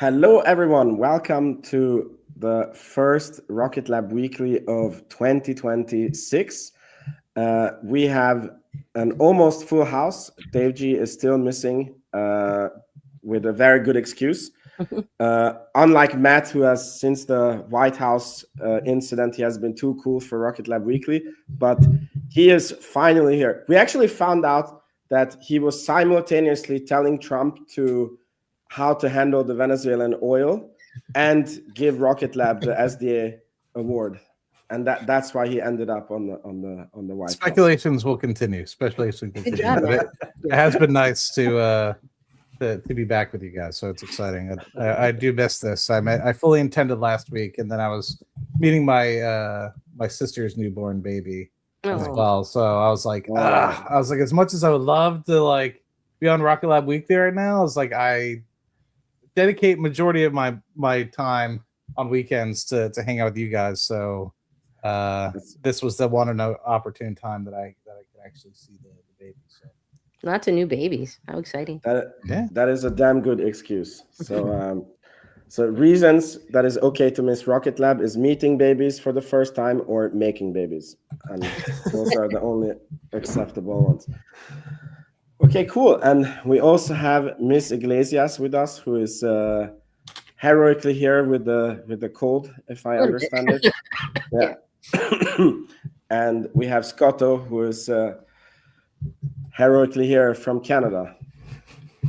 Hello, everyone. Welcome to the first Rocket Lab Weekly of 2026. We have an almost full house. Dave G is still missing with a very good excuse. Unlike Matt, who has, since the White House incident, he has been too cool for Rocket Lab Weekly, but he is finally here. We actually found out that he was simultaneously telling Trump how to handle the Venezuelan oil and give Rocket Lab the SDA award, and that's why he ended up on the White House. Speculations will continue. Speculation continue. Job, but it has been nice to be back with you guys, so it's exciting. I do miss this. I fully intended last week, and then I was meeting my sister's newborn baby as well. So I was like, as much as I would love to be on Rocket Lab Weekly right now, I was like, I dedicate majority of my time on weekends to hang out with you guys. So this was the one and opportune time that I could actually see the baby. So. Lots of new babies. How exciting. That is a damn good excuse. So so reasons that is okay to miss Rocket Lab is meeting babies for the first time or making babies. And those are the only acceptable ones. Okay, cool. And we also have Miss Iglesias with us, who is heroically here with the cold, if I understand it. Yeah. And we have Scotto, who is heroically here from Canada.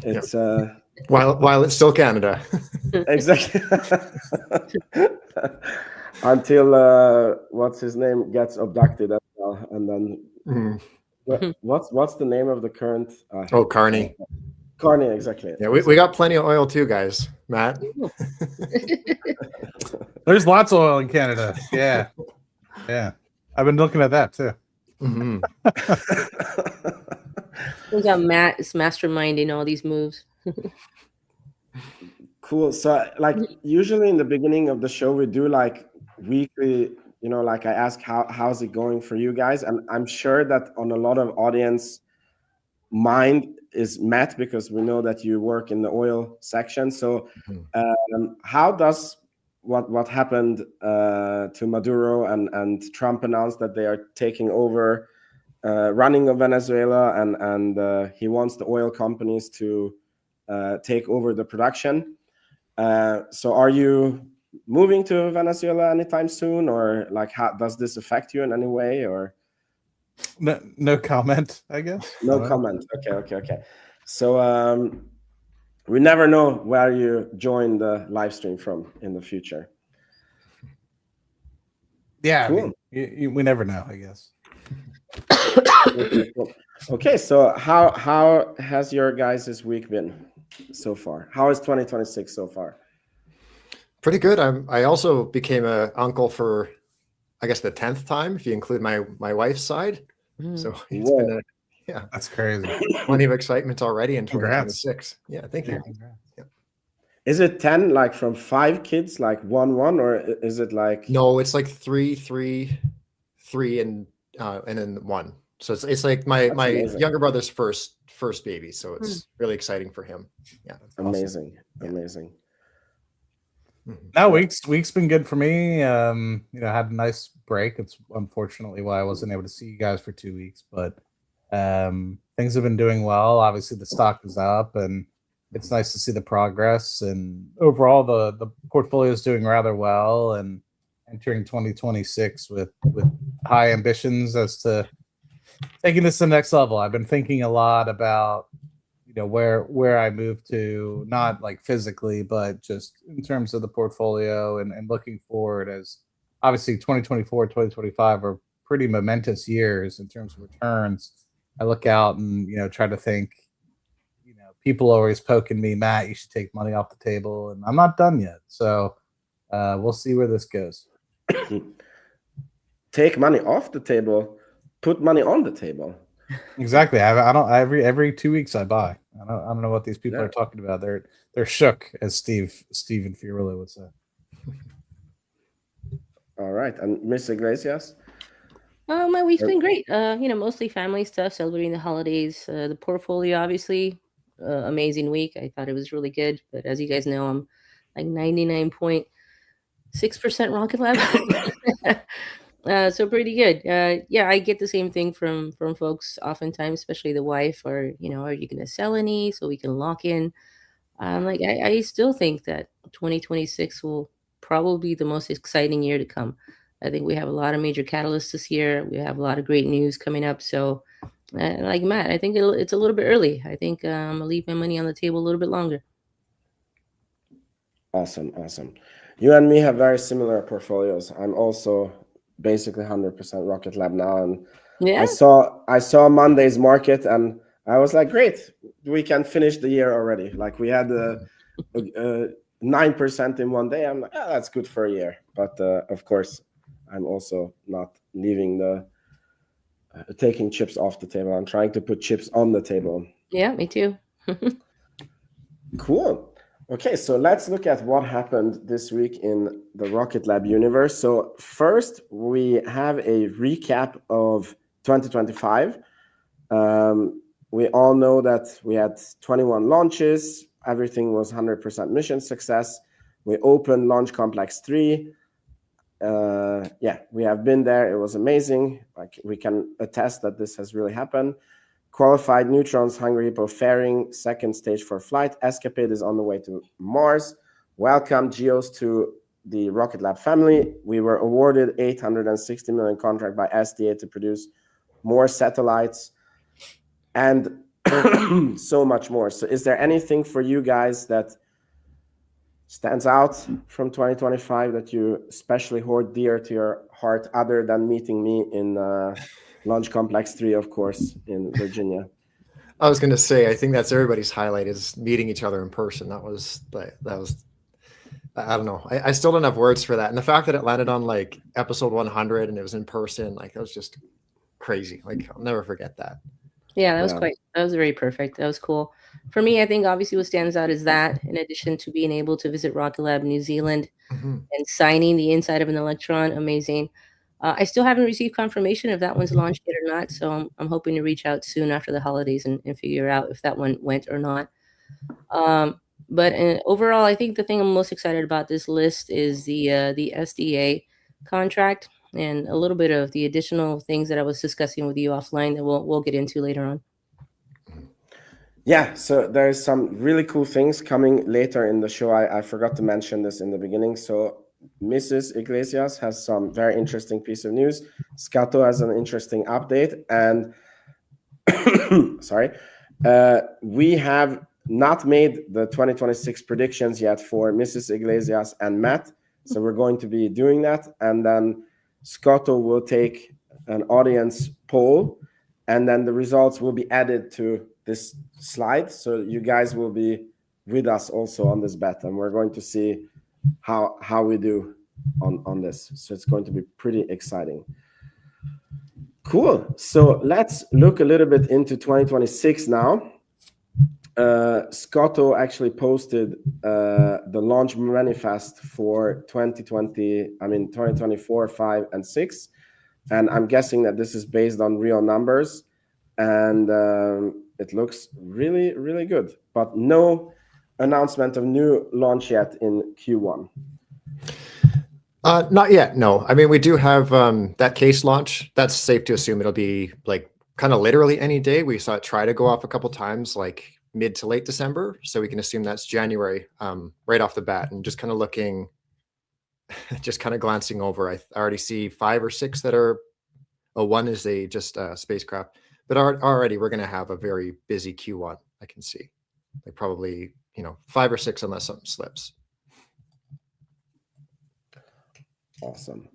It's while it's still Canada. Exactly. Until what's his name gets abducted as well, and then what's the name of the current? Carney. Carney, exactly. Yeah, we got plenty of oil too, guys. Matt. There's lots of oil in Canada. Yeah. I've been looking at that too. Mm-hmm. We got Matt is masterminding all these moves. Cool. So usually in the beginning of the show, we do weekly, I ask how's it going for you guys? And I'm sure that on a lot of audience mind is Matt, because we know that you work in the oil section. So how does what happened to Maduro and Trump announced that they are taking over running of Venezuela, and he wants the oil companies to take over the production. So are you moving to Venezuela anytime soon, or how does this affect you in any way, or? No comment, I guess. No comment. Okay. So we never know where you join the live stream from in the future. Yeah, cool. We never know, I guess. Okay, so how has your guys' week been so far? How is 2026 so far? Pretty good. I also became an uncle for, I guess, the 10th time, if you include my wife's side. So it's been that's crazy. Plenty of excitement already in 2026. Yeah, thank you. Yeah. Is it 10 from 5 kids, 1, or is it No, it's 3, 3, and then 1. So it's like my younger brother's first baby. So it's really exciting for him. Yeah. Amazing. No, week's been good for me. I had a nice break. It's unfortunately why I wasn't able to see you guys for 2 weeks, but things have been doing well. Obviously the stock is up, and it's nice to see the progress, and overall the portfolio is doing rather well, and entering 2026 with high ambitions as to taking this to the next level. I've been thinking a lot about where I move to, not physically, but just in terms of the portfolio, and looking forward, as obviously 2024, 2025 are pretty momentous years in terms of returns. I look out and try to think, people always poking me, Matt, you should take money off the table, and I'm not done yet. So we'll see where this goes. Take money off the table, put money on the table. Exactly. I don't. Every 2 weeks I buy. I don't know what these people are talking about. They're shook, as Steven Fiorillo would say. All right, and Miss Iglesias. My week's been great. Mostly family stuff, celebrating the holidays. The portfolio, obviously, amazing week. I thought it was really good, but as you guys know, I'm like 99.6% Rocket Lab. So pretty good. Yeah, I get the same thing from folks oftentimes, especially the wife, or are you gonna sell any so we can lock in? Like I still think that 2026 will probably be the most exciting year to come. I think we have a lot of major catalysts this year. We have a lot of great news coming up. So, like Matt, I think it's a little bit early. I think I'm gonna leave my money on the table a little bit longer. Awesome. You and me have very similar portfolios. I'm also basically 100% Rocket Lab now, and Yeah. I saw Monday's market, and I was like, great, we can finish the year already. Like we had 9% in one day. I'm like, oh, that's good for a year. But of course, I'm also not leaving the taking chips off the table. I'm trying to put chips on the table. Yeah, me too. Cool. Okay, so let's look at what happened this week in the Rocket Lab universe. So first, we have a recap of 2025. We all know that we had 21 launches. Everything was 100% mission success. We opened Launch Complex 3. Yeah, we have been there. It was amazing. Like we can attest that this has really happened. Qualified Neutron's Hungry Hippo fairing, second stage for flight. Escapade is on the way to Mars. Welcome, Geos, to the Rocket Lab family. We were awarded $860 million contract by SDA to produce more satellites and so much more. So is there anything for you guys that stands out from 2025 that you especially hold dear to your heart, other than meeting me in Launch Complex 3, of course, in Virginia? I was going to say, I think that's everybody's highlight, is meeting each other in person. That was, I don't know. I still don't have words for that. And the fact that it landed on like episode 100 and it was in person, like that was just crazy. Like I'll never forget that. Yeah, that was very perfect. That was cool. For me, I think obviously what stands out is that, in addition to being able to visit Rocket Lab New Zealand and signing the inside of an Electron, amazing. I still haven't received confirmation if that one's launched yet or not, so I'm hoping to reach out soon after the holidays and figure out if that one went or not. But overall, I think the thing I'm most excited about this list is the SDA contract and a little bit of the additional things that I was discussing with you offline that we'll get into later on. Yeah, so there's some really cool things coming later in the show. I forgot to mention this in the beginning. So Mrs. Iglesias has some very interesting piece of news. Scato has an interesting update. And sorry, we have not made the 2026 predictions yet for Mrs. Iglesias and Matt. So we're going to be doing that. And then Scato will take an audience poll, and then the results will be added to this slide. So you guys will be with us also on this bet, and we're going to see how we do on this. So it's going to be pretty exciting. Cool. So let's look a little bit into 2026 now. Scotto actually posted the launch manifest for 2024, 5, and 6. And I'm guessing that this is based on real numbers. And it looks really, really good. But no announcement of new launch yet in Q1. Not yet, no. I mean, we do have that case launch. That's safe to assume it'll be like kind of literally any day. We saw it try to go off a couple times, like mid to late December. So we can assume that's January right off the bat. And just kind of looking, just kind of glancing over, I already see 5 or 6 that are, one is just a spacecraft. But already we're going to have a very busy Q1, I can see. Like probably, 5 or 6 unless something slips. Awesome.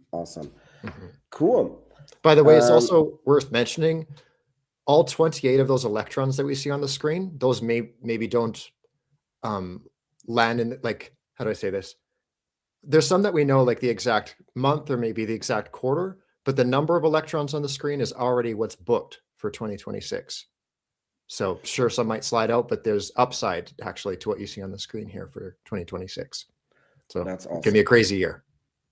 Cool. By the way, it's also worth mentioning, all 28 of those electrons that we see on the screen, those maybe don't land in, like, how do I say this? There's some that we know, like the exact month or maybe the exact quarter, but the number of electrons on the screen is already what's booked for 2026. So sure, some might slide out, but there's upside actually to what you see on the screen here for 2026. So that's awesome. It's gonna be a crazy year.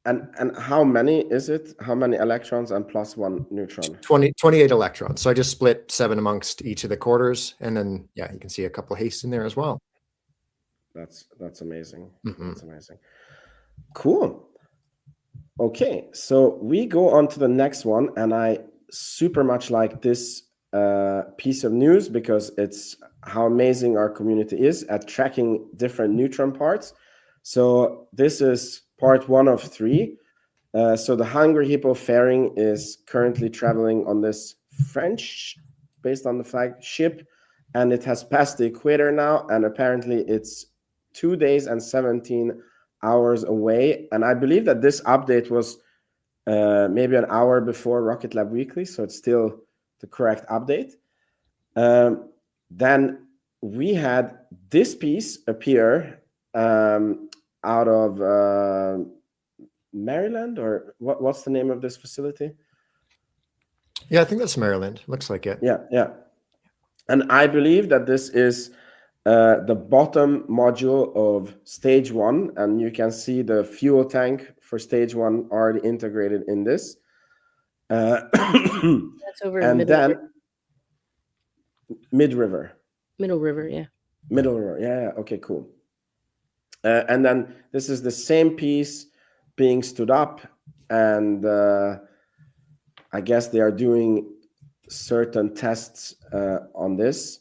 And how many is it? How many electrons and plus 1 neutron? 28 electrons. So I just split 7 amongst each of the quarters. And then, yeah, you can see a couple hastes in there as well. That's amazing. Mhm. That's amazing. Cool. Okay, so we go on to the next one, and I super much like this piece of news because it's how amazing our community is at tracking different Neutron parts. So this is part 1 of 3. So the Hungry Hippo fairing is currently traveling on this French, based on the flagship, and it has passed the equator now, and apparently it's 2 days and 17 hours away. And I believe that this update was maybe an hour before Rocket Lab Weekly, so it's still the correct update. Then we had this piece appear out of Maryland, or what's the name of this facility? Yeah, I think that's Maryland. Looks like it. Yeah. And I believe that this is the bottom module of stage 1, and you can see the fuel tank for stage 1 already integrated in this. That's over in And Middle then River. Middle River, yeah. Middle River, yeah. Okay, cool. And then this is the same piece being stood up, and I guess they are doing certain tests on this.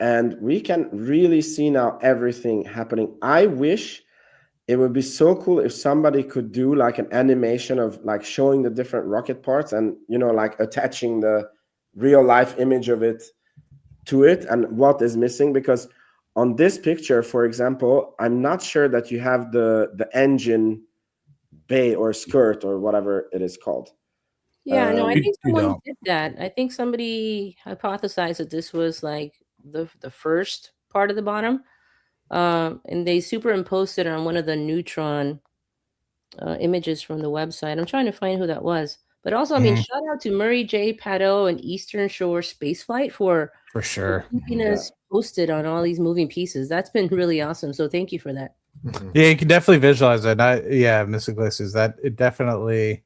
And we can really see now everything happening. I wish it would be so cool if somebody could do like an animation of like showing the different rocket parts and, you know, like attaching the real life image of it to it and what is missing. Because on this picture, for example, I'm not sure that you have the engine bay or skirt or whatever it is called. Yeah, no, I You- think you someone don't. did that. I think somebody hypothesized that this was like the first part of the bottom, and they superimposed it on one of the Neutron images from the website. I'm trying to find who that was, but also, I mean, shout out to Murray J. Pato and Eastern Shore Spaceflight for For sure. keeping us posted on all these moving pieces. That's been really awesome. So thank you for that. Mhm. Yeah, you can definitely visualize it. Miss Iglesias, that it definitely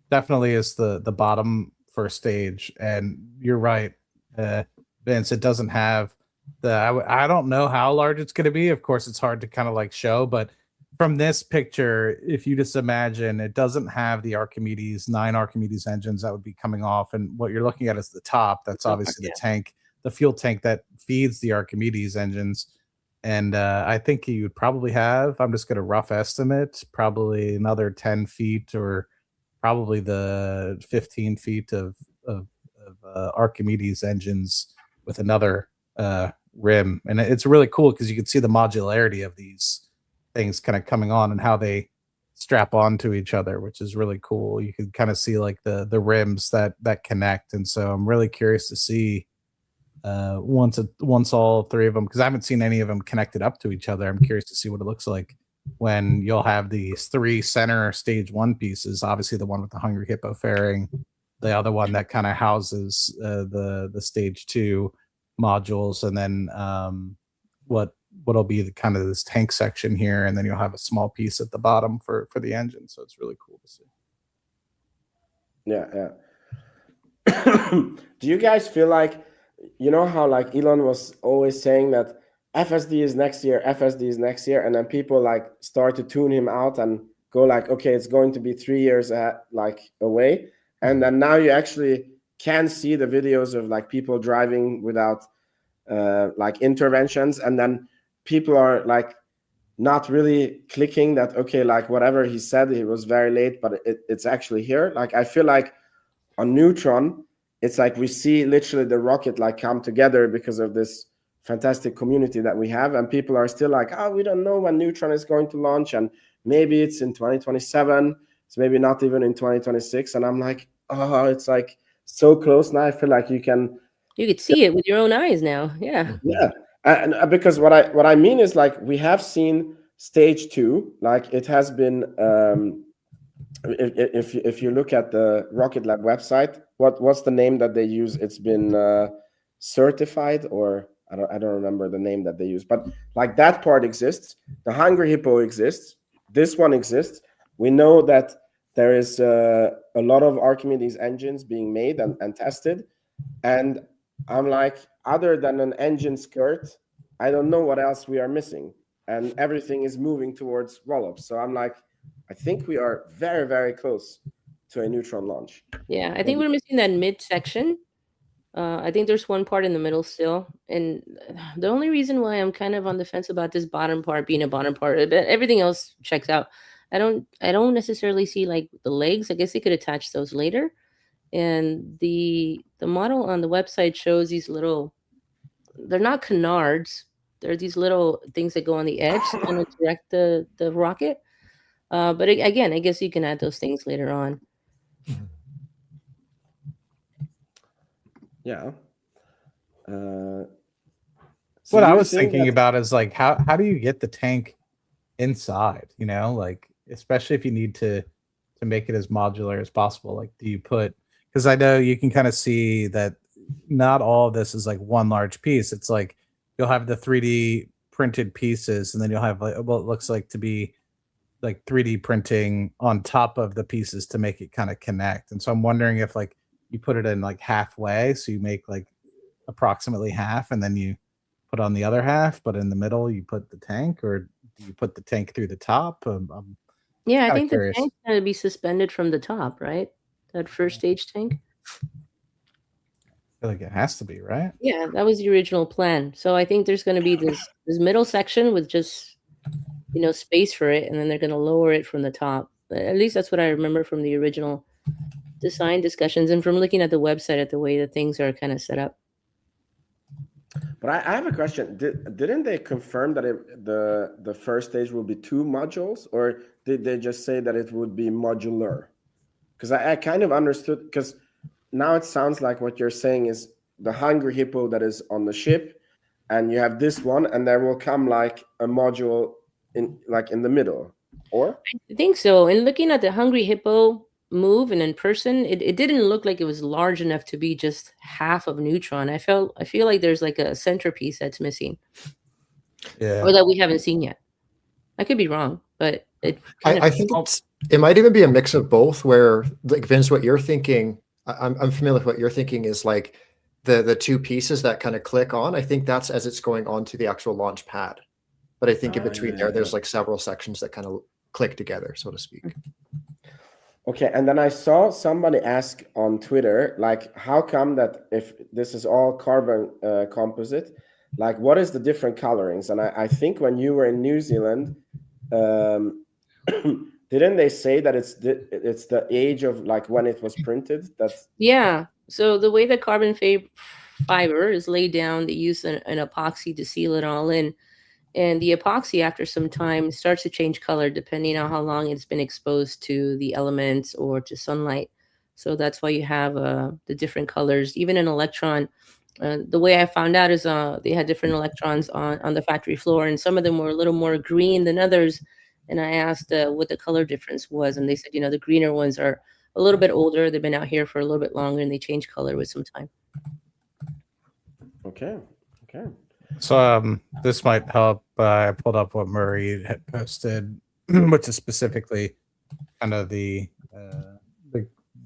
definitely is the bottom first stage. And you're right, Vince, it doesn't have I don't know how large it's going to be. Of course, it's hard to kind of like show, but from this picture, if you just imagine, it doesn't have the 9 Archimedes engines that would be coming off. And what you're looking at is the top. That's obviously the tank, the fuel tank that feeds the Archimedes engines. And I think you would probably have, I'm just going to rough estimate, probably another 10 feet or probably the 15 feet of Archimedes engines with another rim. And it's really cool because you can see the modularity of these things kind of coming on and how they strap onto each other, which is really cool. You can kind of see like the rims that connect. And so I'm really curious to see once all 3 of them, because I haven't seen any of them connected up to each other. I'm curious to see what it looks like when you'll have these 3 center stage 1 pieces. Obviously the one with the Hungry Hippo fairing, the other one that kind of houses the stage 2 modules, and then what'll be the kind of this tank section here, and then you'll have a small piece at the bottom for the engine. So it's really cool to see. Yeah. Do you guys feel like, you know how like Elon was always saying that FSD is next year, and then people like start to tune him out and go like, okay, it's going to be 3 years away, and then now you actually can see the videos of like people driving without like interventions, and then people are like not really clicking that, okay, like whatever he said, he was very late, but it's actually here. Like I feel like on Neutron, it's like we see literally the rocket like come together because of this fantastic community that we have, and people are still like, oh, we don't know when Neutron is going to launch, and maybe it's in 2027, it's maybe not even in 2026. And I'm like, oh, it's like so close now. I feel like you could see it with your own eyes now. Yeah. And because what I mean is like we have seen stage 2, like it has been if you look at the Rocket Lab website, what's the name that they use? It's been certified, or I don't remember the name that they use, but like that part exists. The Hungry Hippo exists. This one exists. We know that there is a lot of Archimedes engines being made and tested, and I'm like, other than an engine skirt, I don't know what else we are missing. And everything is moving towards roll-ups. So I'm like, I think we are very, very close to a Neutron launch. Yeah, I think we're missing that mid section. I think there's one part in the middle still, and the only reason why I'm kind of on the fence about this bottom part being a bottom part, but everything else checks out. I don't necessarily see like the legs. I guess they could attach those later. And the model on the website shows these little. They're not canards. They're these little things that go on the edge to kind of direct the rocket. But again, I guess you can add those things later on. Yeah. So What I you was think thinking that- about is like how do you get the tank inside? You know, like especially if you need to make it as modular as possible. Like, do you put? Because I know you can kind of see that not all of this is like one large piece. It's like you'll have the 3D printed pieces, and then you'll have like what it looks like to be like 3D printing on top of the pieces to make it kind of connect. And so I'm wondering if like you put it in like halfway, so you make like approximately half, and then you put on the other half, but in the middle you put the tank, or do you put the tank through the top? Yeah, I kinda think curious. the tank's gonna be suspended from the top, right? That first stage tank. I feel like it has to be, right? Yeah, that was the original plan. So I think there's gonna be this middle section with just space for it, and then they're gonna lower it from the top. At least that's what I remember from the original design discussions and from looking at the website at the way that things are kind of set up. But I have a question. Didn't they confirm that the first stage will be 2 modules, or did they just say that it would be modular? Because I kind of understood, because now it sounds like what you're saying is the Hungry Hippo that is on the ship, and you have this one, and there will come like a module in the middle, or? I think so. And looking at the Hungry Hippo move and in person, it didn't look like it was large enough to be just half of Neutron. I feel like there's like a centerpiece that's missing Yeah. or that we haven't seen yet. I could be wrong, but I think it might even be a mix of both, where like Vince, what you're thinking, I'm familiar with what you're thinking is like the 2 pieces that kind of click on. I think that's as it's going onto the actual launch pad. But I think in between there's like several sections that kind of click together, so to speak. Okay, and then I saw somebody ask on Twitter, like, how come that if this is all carbon composite, like, what is the different colorings? And I think when you were in New Zealand, didn't they say that it's the age of like when it was printed? Yeah. So the way that carbon fiber is laid down, they use an epoxy to seal it all in. And the epoxy, after some time, starts to change color depending on how long it's been exposed to the elements or to sunlight. So that's why you have the different colors. Even an electron, the way I found out is they had different electrons on the factory floor, and some of them were a little more green than others. And I asked what the color difference was, and they said, the greener ones are a little bit older. They've been out here for a little bit longer, and they change color with some time. Okay. So this might help. I pulled up what Murray had posted, which is specifically kind of the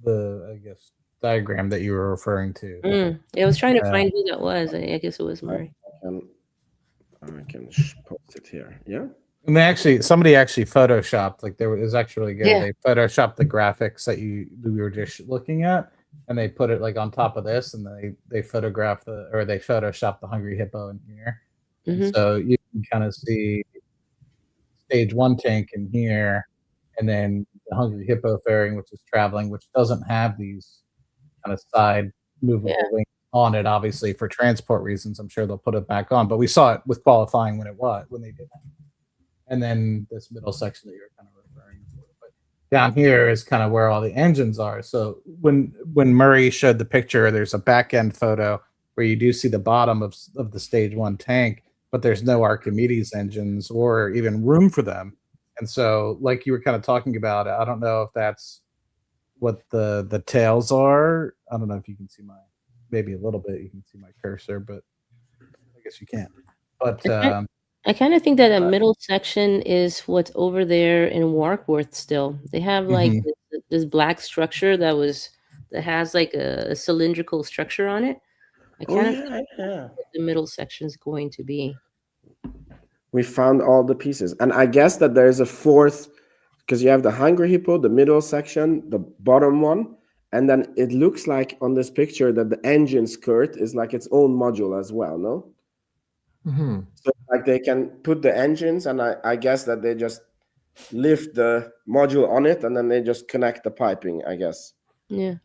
I guess diagram that you were referring to. I was trying to find who that was. I guess it was Murray. I can post it here. Yeah. And somebody actually photoshopped, like there was actually good. Yeah. They photoshopped the graphics that we were just looking at, and they put it like on top of this, and they photoshopped the Hungry Hippo in here. Mhm. So you can kind of see stage 1 tank in here, and then the Hungry Hippo fairing, which is traveling, which doesn't have these kind of side movable wings on it, obviously for transport reasons. I'm sure they'll put it back on, but we saw it with qualifying when they did that. And then this middle section that you're kind of referring to. But down here is kind of where all the engines are. So when Murray showed the picture, there's a back end photo where you do see the bottom of the stage 1 tank, but there's no Archimedes engines or even room for them. And so, like you were kind of talking about, I don't know if that's what the tails are. I don't know if you can see maybe a little bit. You can see my cursor, but I guess you can't. But I kind of think that middle section is what's over there in Warkworth still. They have like this black structure that has like a cylindrical structure on it. I Oh, kind of yeah, yeah. what the middle section is going to be. We found all the pieces. And I guess that there's a fourth, because you have the Hungry Hippo, the middle section, the bottom one, and then it looks like on this picture that the engine skirt is like its own module as well, no? Mm-hmm. So like they can put the engines, and I guess that they just lift the module on it, and then they just connect the piping, I guess. Yeah.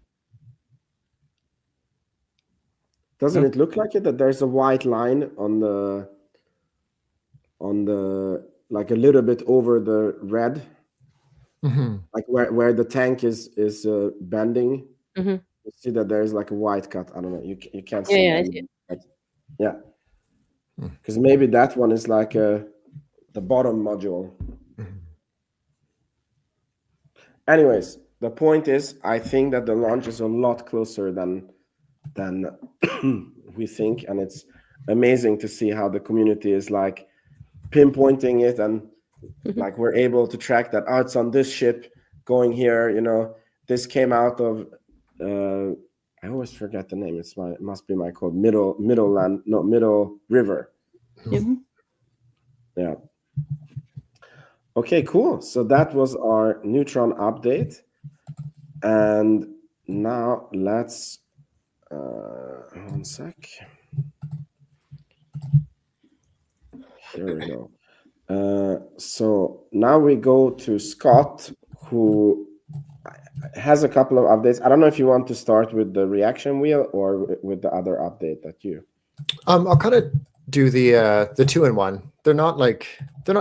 Doesn't it look like it, that there's a white line on the like a little bit over the red, Mm-hmm. like where the tank is bending? Mm-hmm. You see that there's like a white cut. I don't know. You can't Yeah, see yeah, I that. see it. But yeah, because maybe that one is like the bottom module. Anyways, the point is, I think that the launch is a lot closer than we think, and it's amazing to see how the community is like pinpointing it, and like we're able to track that. Oh, it's on this ship going here. You know, this came out of. I always forget the name. It must be my code. Middle River. Yep. Yeah. Okay, cool. So that was our Neutron update. And now let's, one sec. Here we go. So now we go to Scott, who has a couple of updates. I don't know if you want to start with the reaction wheel or with the other update that you. I'll kind of do the 2-in-1. They're not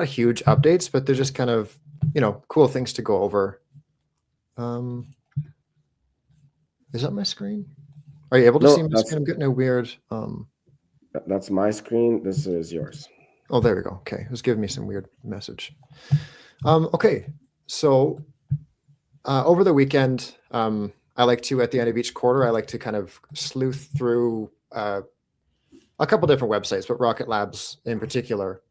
huge updates, but they're just kind of, cool things to go over. Is that my screen? Are you able to see my screen? I'm getting a weird. That's my screen. This is yours. Oh, there we go. Okay, it was giving me some weird message. Okay, so over the weekend, I like to, at the end of each quarter, I like to kind of sleuth through a couple different websites, but Rocket Labs in particular.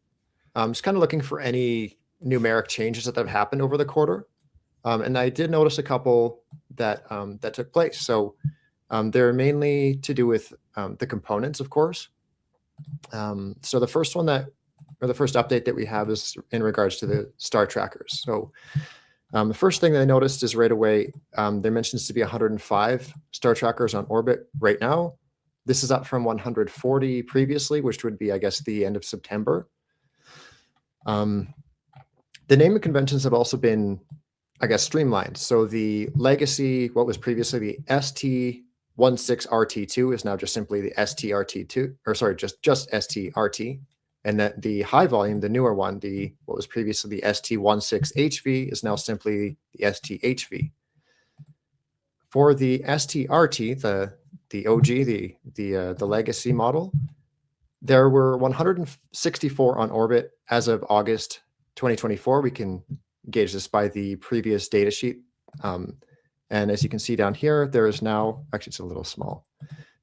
Just kind of looking for any numeric changes that have happened over the quarter. And I did notice a couple that took place. So they're mainly to do with the components, of course. So the first update that we have is in regards to the star trackers. So the first thing that I noticed is right away, there mentions to be 105 star trackers on orbit right now. This is up from 140 previously, which would be, I guess, the end of September. The naming conventions have also been, I guess, streamlined. So the legacy, what was previously the ST16RT2 is now just simply the STRT2, or sorry, just STRT. And that the high volume, the newer one, what was previously the ST16HV is now simply the STHV. For the STRT, the OG, the legacy model, there were 164 on orbit as of August 2024. We can gauge this by the previous data sheet. And as you can see down here, there is now, actually it's a little small.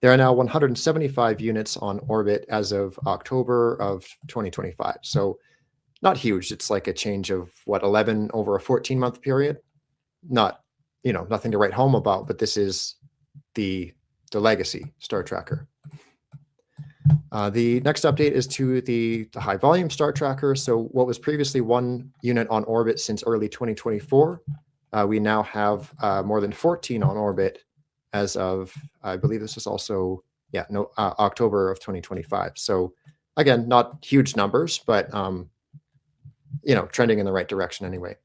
There are now 175 units on orbit as of October of 2025. So not huge. It's like a change of 11 over a 14-month period. Not, nothing to write home about, but this is the legacy star tracker. The next update is to the high volume star tracker. So what was previously 1 unit on orbit since early 2024, we now have more than 14 on orbit as of, I believe this is also, October of 2025. So again, not huge numbers, but, trending in the right direction anyway.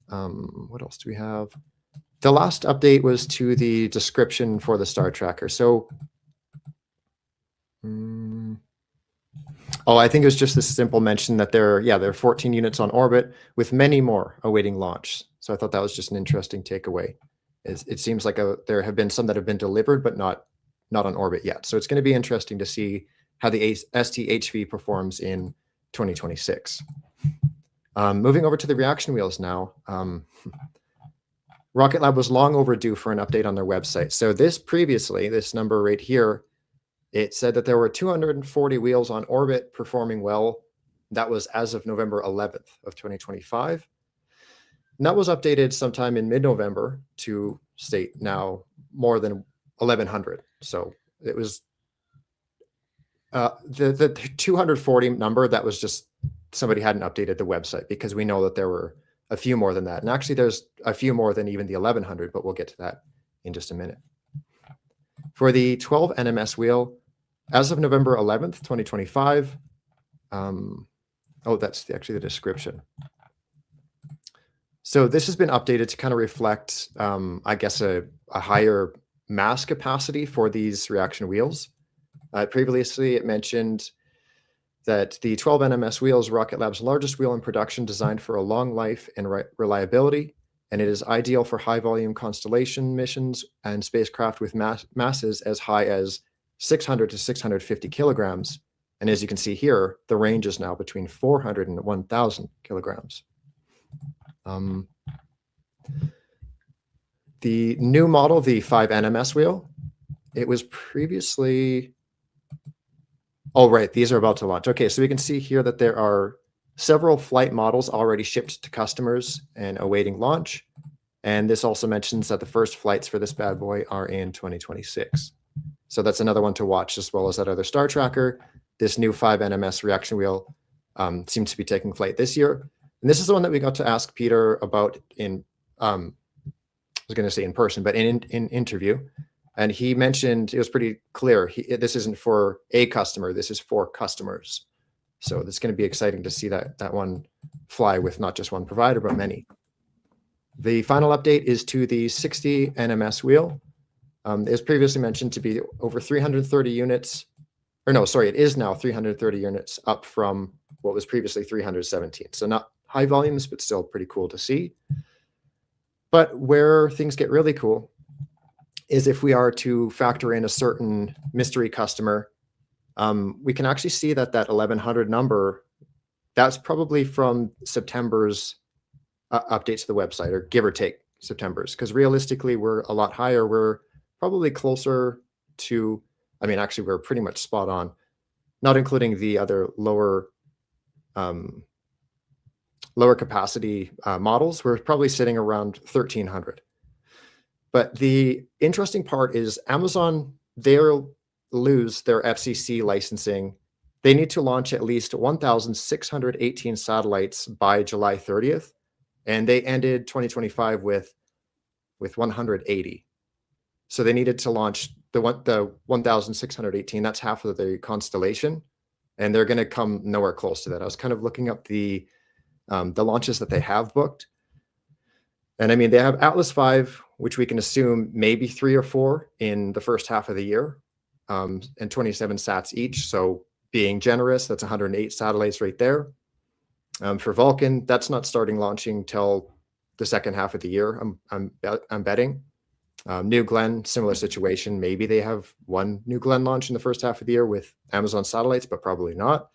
What else do we have? The last update was to the description for the star tracker. So, I think it was just this simple mention that there are 14 units on orbit with many more awaiting launch. So I thought that was just an interesting takeaway. It seems like there have been some that have been delivered, but not on orbit yet. So it's going to be interesting to see how the STHV performs in 2026. Moving over to the reaction wheels now. Rocket Lab was long overdue for an update on their website. So this number right here, it said that there were 240 wheels on orbit performing well. That was as of November 11th of 2025. And that was updated sometime in mid-November to state now more than 1,100. So it was The 240 number, that was just somebody hadn't updated the website, because we know that there were a few more than that. And actually there's a few more than even the 1100, but we'll get to that in just a minute. For the 12 NMS wheel, as of November 11th, 2025, that's actually the description. So this has been updated to kind of reflect, I guess, a higher mass capacity for these reaction wheels. Previously, it mentioned that the 12 NMS wheel is Rocket Lab's largest wheel in production, designed for a long life and reliability, and it is ideal for high-volume constellation missions and spacecraft with masses as high as 600 to 650 kilograms. And as you can see here, the range is now between 400 and 1,000 kilograms. The new model, the 5 NMS wheel, it was previously... Oh, right, these are about to launch. Okay, so we can see here that there are several flight models already shipped to customers and awaiting launch. And this also mentions that the first flights for this bad boy are in 2026. So that's another one to watch, as well as that other star tracker. This new 5 NMS reaction wheel seems to be taking flight this year. And this is the one that we got to ask Peter about in, I was going to say in person, but in interview. And he mentioned, it was pretty clear, this isn't for a customer, this is for customers. So it's going to be exciting to see that one fly with not just one provider, but many. The final update is to the 60 NMS wheel. It was previously mentioned to be over 330 units, or no, sorry, it is now 330 units, up from what was previously 317. So not high volumes, but still pretty cool to see. But where things get really cool is if we are to factor in a certain mystery customer, we can actually see that 1100 number, that's probably from September's update to the website, or give or take September's, because realistically we're a lot higher. We're probably closer to, I mean, actually we're pretty much spot on, not including the other lower capacity models. We're probably sitting around 1300. But the interesting part is Amazon, they'll lose their FCC licensing. They need to launch at least 1,618 satellites by July 30th. And they ended 2025 with 180. So they needed to launch the 1,618. That's half of the constellation. And they're going to come nowhere close to that. I was kind of looking up the launches that they have booked. And I mean, they have Atlas V, which we can assume maybe 3 or 4 in the first half of the year, and 27 sats each. So being generous, that's 108 satellites right there. For Vulcan, that's not starting launching till the second half of the year, I'm betting. New Glenn, similar situation. Maybe they have 1 New Glenn launch in the first half of the year with Amazon satellites, but probably not.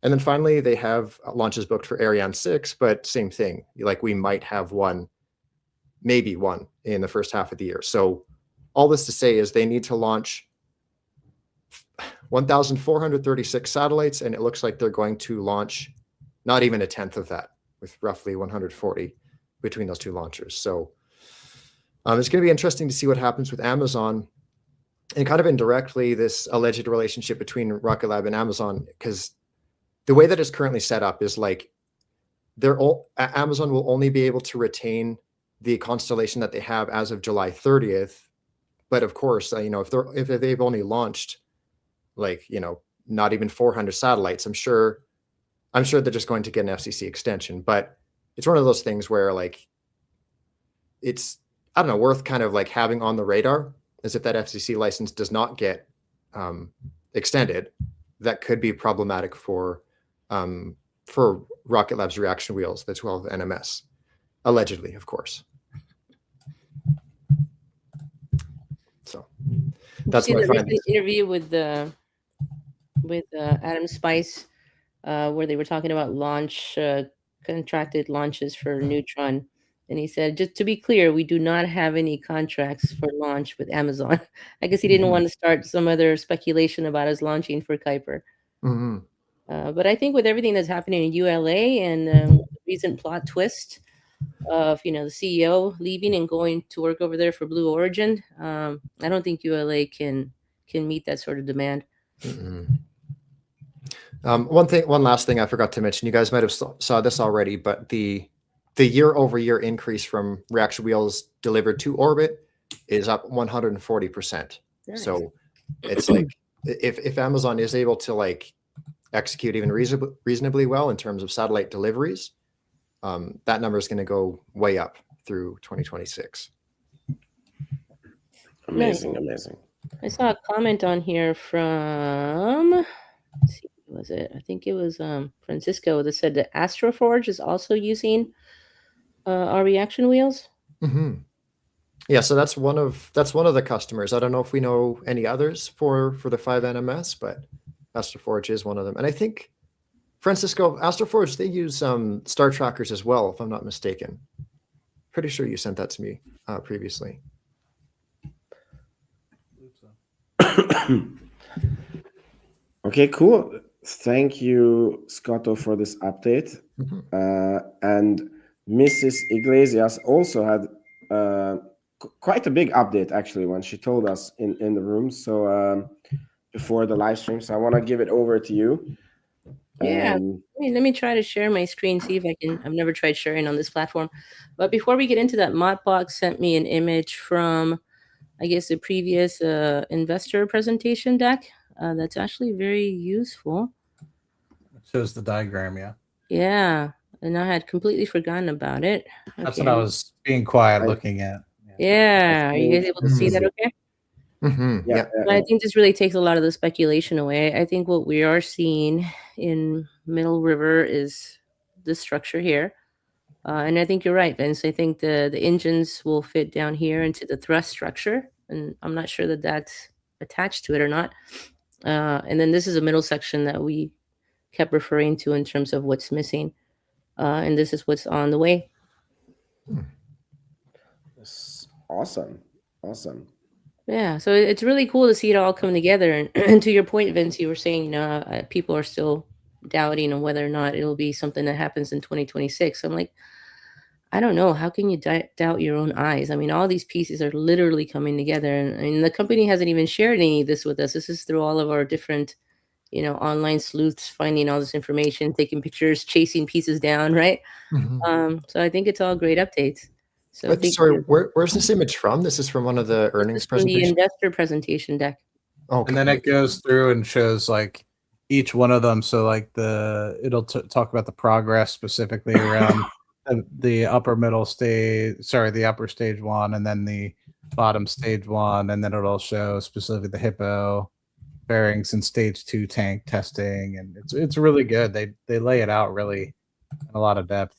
And then finally, they have launches booked for Ariane 6, but same thing. Like, we might have 1, maybe 1 in the first half of the year. So all this to say is they need to launch 1,436 satellites, and it looks like they're going to launch not even a tenth of that, with roughly 140 between those 2 launchers. So it's going to be interesting to see what happens with Amazon, and kind of indirectly this alleged relationship between Rocket Lab and Amazon, because the way that it's currently set up is like Amazon will only be able to retain the constellation that they have as of July 30th. But of course, if they've only launched, like, not even 400 satellites, I'm sure they're just going to get an FCC extension. But it's one of those things where, like, it's, I don't know, worth kind of like having on the radar, as if that FCC license does not get extended, that could be problematic for Rocket Lab's reaction wheels, the 12 NMS, allegedly, of course. So that's my findings. Interview with Adam Spice, where they were talking about contracted launches for Neutron. And he said, just to be clear, we do not have any contracts for launch with Amazon. I guess he didn't want to start some other speculation about us launching for Kuiper. But I think with everything that's happening in ULA and the recent plot twist of, the CEO leaving and going to work over there for Blue Origin, I don't think ULA can meet that sort of demand. One last thing I forgot to mention. You guys might have saw this already, but the year-over-year increase from reaction wheels delivered to orbit is up 140%. Nice. So it's like if Amazon is able to like execute even reasonably well in terms of satellite deliveries, that number is going to go way up through 2026. Amazing, Nice. amazing. I saw a comment on here from, let's see, who was it? I think it was Francisco that said that Astroforge is also using our reaction wheels. Mm-hmm. Yeah, so that's one of the customers. I don't know if we know any others for the 5NMS, but Astroforge is one of them. And I think Francisco, Astroforge, they use star trackers as well, if I'm not mistaken. Pretty sure you sent that to me previously. Okay, cool. Thank you, Scotto, for this update. And Mrs. Iglesias also had quite a big update, actually, when she told us in the room. So before the live stream, so I want to give it over to you. Yeah, let me try to share my screen, see if I can. I've never tried sharing on this platform. But before we get into that, Modbox sent me an image from, I guess, the previous investor presentation deck. That's actually very useful. It shows the diagram, yeah. Yeah, and I had completely forgotten about it. That's Okay. what I was being quiet looking at. Yeah, are you guys able to see that okay? Yeah. I think this really takes a lot of the speculation away. I think what we are seeing in Middle River is this structure here. And I think you're right, Vince. I think the engines will fit down here into the thrust structure. And I'm not sure that that's attached to it or not. And then this is a middle section that we kept referring to in terms of what's missing. And this is what's on the way. Awesome. Awesome. Yeah, so it's really cool to see it all come together. And to your point, Vince, you were saying, you know, people are still doubting on whether or not it'll be something that happens in 2026. I'm like, I don't know. How can you doubt your own eyes? I mean, all these pieces are literally coming together. And I mean, the company hasn't even shared any of this with us. This is through all of our different, you know, online sleuths finding all this information, taking pictures, chasing pieces down, right? So I think it's all great updates. So sorry, where's this image from? This is from one of the earnings presentations? The investor presentation deck. Okay. And then it goes through and shows like each one of them. So like it'll talk about the progress specifically around the upper stage one, and then the bottom stage one, and then it'll show specifically the Hippo bearings and stage 2 tank testing, and it's really good. They lay it out really in a lot of depth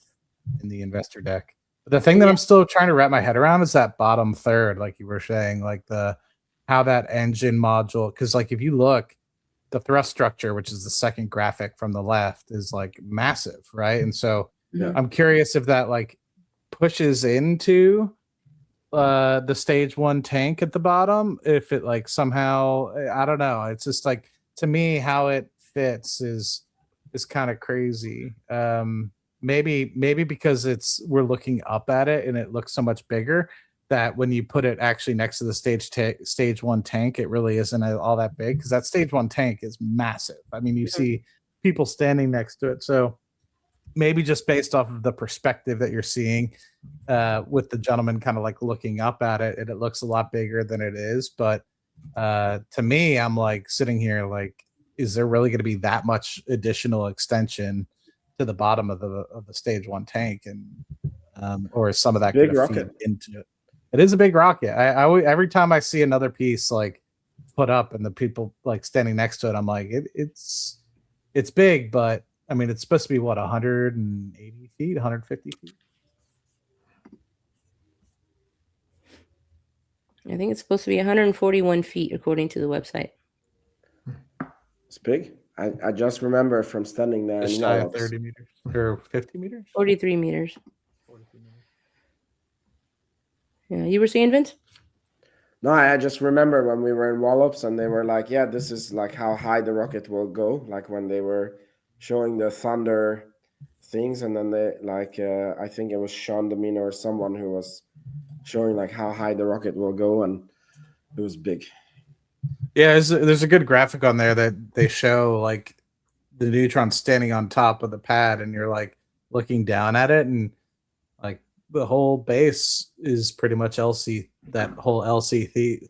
in the investor deck. But the thing that I'm still trying to wrap my head around is that bottom third, like you were saying, like how that engine module, because like if you look, the thrust structure, which is the second graphic from the left, is like massive, right? And so I'm curious if that like pushes into the stage 1 tank at the bottom, if it like somehow, I don't know. It's just like, to me, how it fits is kind of crazy. Maybe because we're looking up at it and it looks so much bigger that when you put it actually next to the stage 1 tank, it really isn't all that big, because that stage 1 tank is massive. I mean, you see people standing next to it. So maybe just based off of the perspective that you're seeing with the gentleman kind of like looking up at it, and it looks a lot bigger than it is. But to me, I'm like sitting here like, is there really going to be that much additional extension to the bottom of the stage 1 tank, and or is some of that big going to feed into it? It is a big rocket. I every time I see another piece like put up and the people like standing next to it, I'm like, it's big, but I mean, it's supposed to be what, 180 feet, 150 feet. I think it's supposed to be 141 feet according to the website. It's big. I just remember from standing there. Just shy of 30 meters or 50 meters? 43 meters. 43 meters. Yeah, you were saying, Vince? No, I just remember when we were in Wallops and they were like, yeah, this is like how high the rocket will go. Like when they were showing the Thunder things, and then they like, I think it was Sean Domino or someone who was showing like how high the rocket will go, and it was big. Yeah, there's a good graphic on there that they show like the Neutron standing on top of the pad, and you're like looking down at it, and like the whole base is pretty much LC. That whole LC3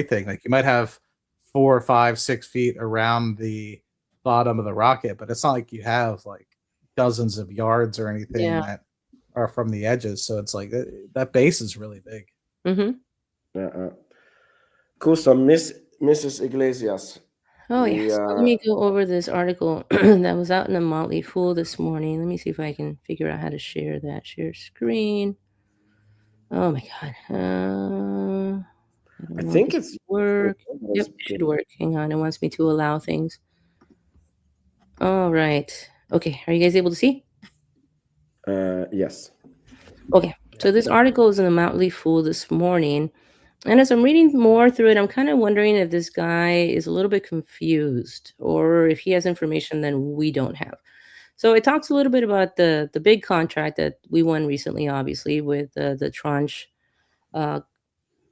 thing. Like you might have 4 or 5, 6 feet around the bottom of the rocket, but it's not like you have like dozens of yards or anything that are from the edges. So it's like that base is really big. Mm-hmm. Cool. So Mrs. Iglesias. Oh, yeah. So let me go over this article that was out in the Motley Fool this morning. Let me see if I can figure out how to share that. Share screen. Oh, my God. I think it's work. Yep, it should work. Hang on. It wants me to allow things. All right. Okay. Are you guys able to see? Yes. Okay. So this article is in the Motley Fool this morning. And as I'm reading more through it, I'm kind of wondering if this guy is a little bit confused or if he has information that we don't have. So it talks a little bit about the big contract that we won recently, obviously, with the tranche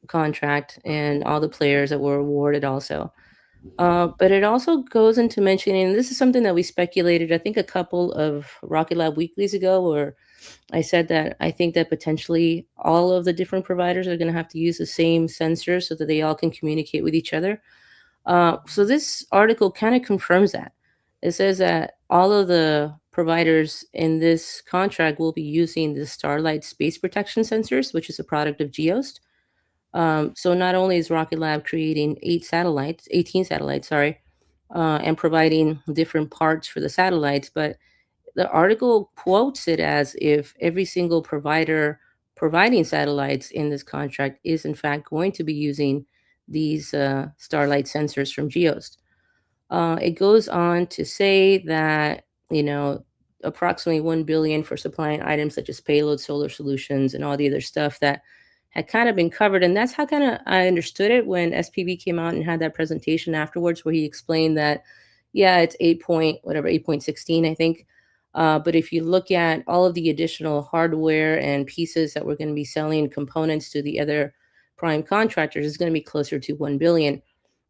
contract and all the players that were awarded also. But it also goes into mentioning, this is something that we speculated, I think, a couple of Rocket Lab weeklies ago, where I said that I think that potentially all of the different providers are going to have to use the same sensors so that they all can communicate with each other. So this article kind of confirms that. It says that all of the providers in this contract will be using the Starlight space protection sensors, which is a product of Geost. So not only is Rocket Lab creating 18 satellites, and providing different parts for the satellites, but the article quotes it as if every single provider providing satellites in this contract is in fact going to be using these Starlight sensors from Geost. It goes on to say that, approximately 1 billion for supplying items such as payload, solar solutions, and all the other stuff that had kind of been covered. And that's how kind of I understood it when SPB came out and had that presentation afterwards, where he explained that, yeah, it's 8.16, I think. But if you look at all of the additional hardware and pieces that we're going to be selling, components to the other prime contractors, is going to be closer to 1 billion.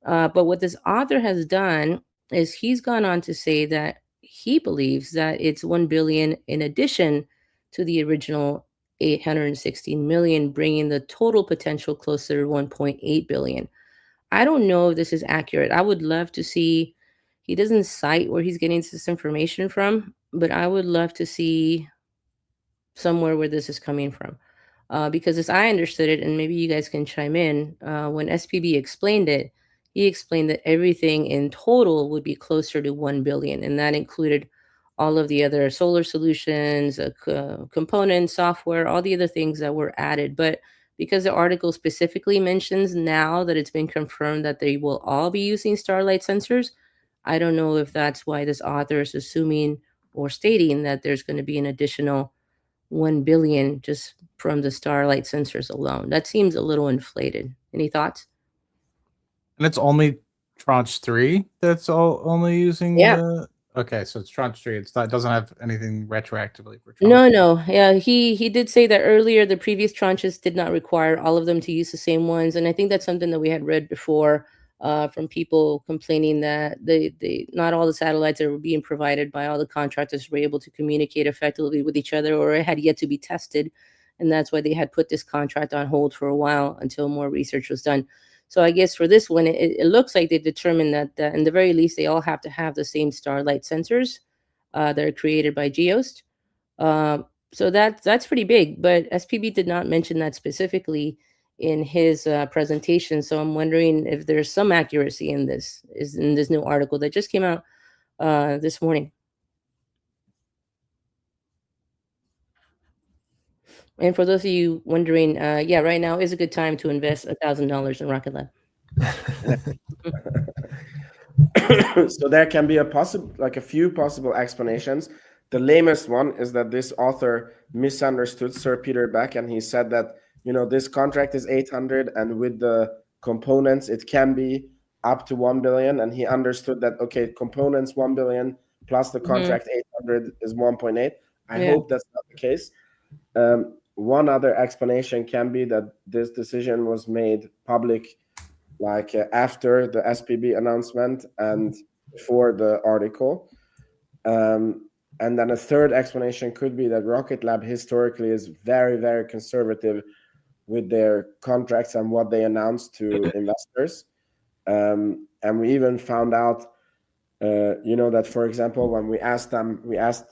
But what this author has done is he's gone on to say that he believes that it's 1 billion in addition to the original 816 million, bringing the total potential closer to 1.8 billion. I don't know if this is accurate. I would love to see, he doesn't cite where he's getting this information from, but I would love to see somewhere where this is coming from. Because as I understood it, and maybe you guys can chime in, when SPB explained it, he explained that everything in total would be closer to 1 billion, and that included all of the other solar solutions, components, software, all the other things that were added. But because the article specifically mentions now that it's been confirmed that they will all be using Starlight sensors, I don't know if that's why this author is assuming or stating that there's going to be an additional 1 billion just from the Starlight sensors alone. That seems a little inflated. Any thoughts? And it's only tranche 3 that's only using okay, so it's tranche 3. It doesn't have anything retroactively for tranche. No. Yeah, he did say that earlier the previous tranches did not require all of them to use the same ones, and I think that's something that we had read before from people complaining that they not all the satellites that were being provided by all the contractors were able to communicate effectively with each other, or it had yet to be tested, and that's why they had put this contract on hold for a while until more research was done. So I guess for this one, it looks like they determined that in the very least, they all have to have the same Starlight sensors that are created by Geost. So that's pretty big, but SPB did not mention that specifically in his presentation. So I'm wondering if there's some accuracy in this new article that just came out this morning. And for those of you wondering, right now is a good time to invest $1,000 in Rocket Lab. So there can be a few possible explanations. The lamest one is that this author misunderstood Sir Peter Beck, and he said that this contract is 800, and with the components it can be up to 1 billion, and he understood that components 1 billion plus the contract 800 is 1.8. I hope that's not the case. One other explanation can be that this decision was made public after the SPB announcement and before the article. And then a third explanation could be that Rocket Lab historically is very, very conservative with their contracts and what they announce to investors. And we even found out, that, for example, when we asked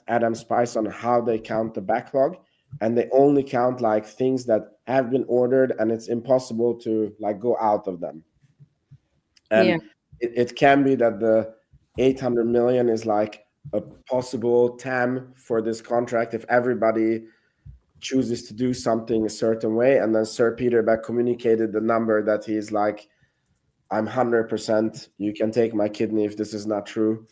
Adam Spice on how they count the backlog, and they only count like things that have been ordered and it's impossible to like go out of them. And it can be that the 800 million is like a possible TAM for this contract if everybody chooses to do something a certain way. And then Sir Peter Beck communicated the number that he's like, I'm 100%, you can take my kidney if this is not true.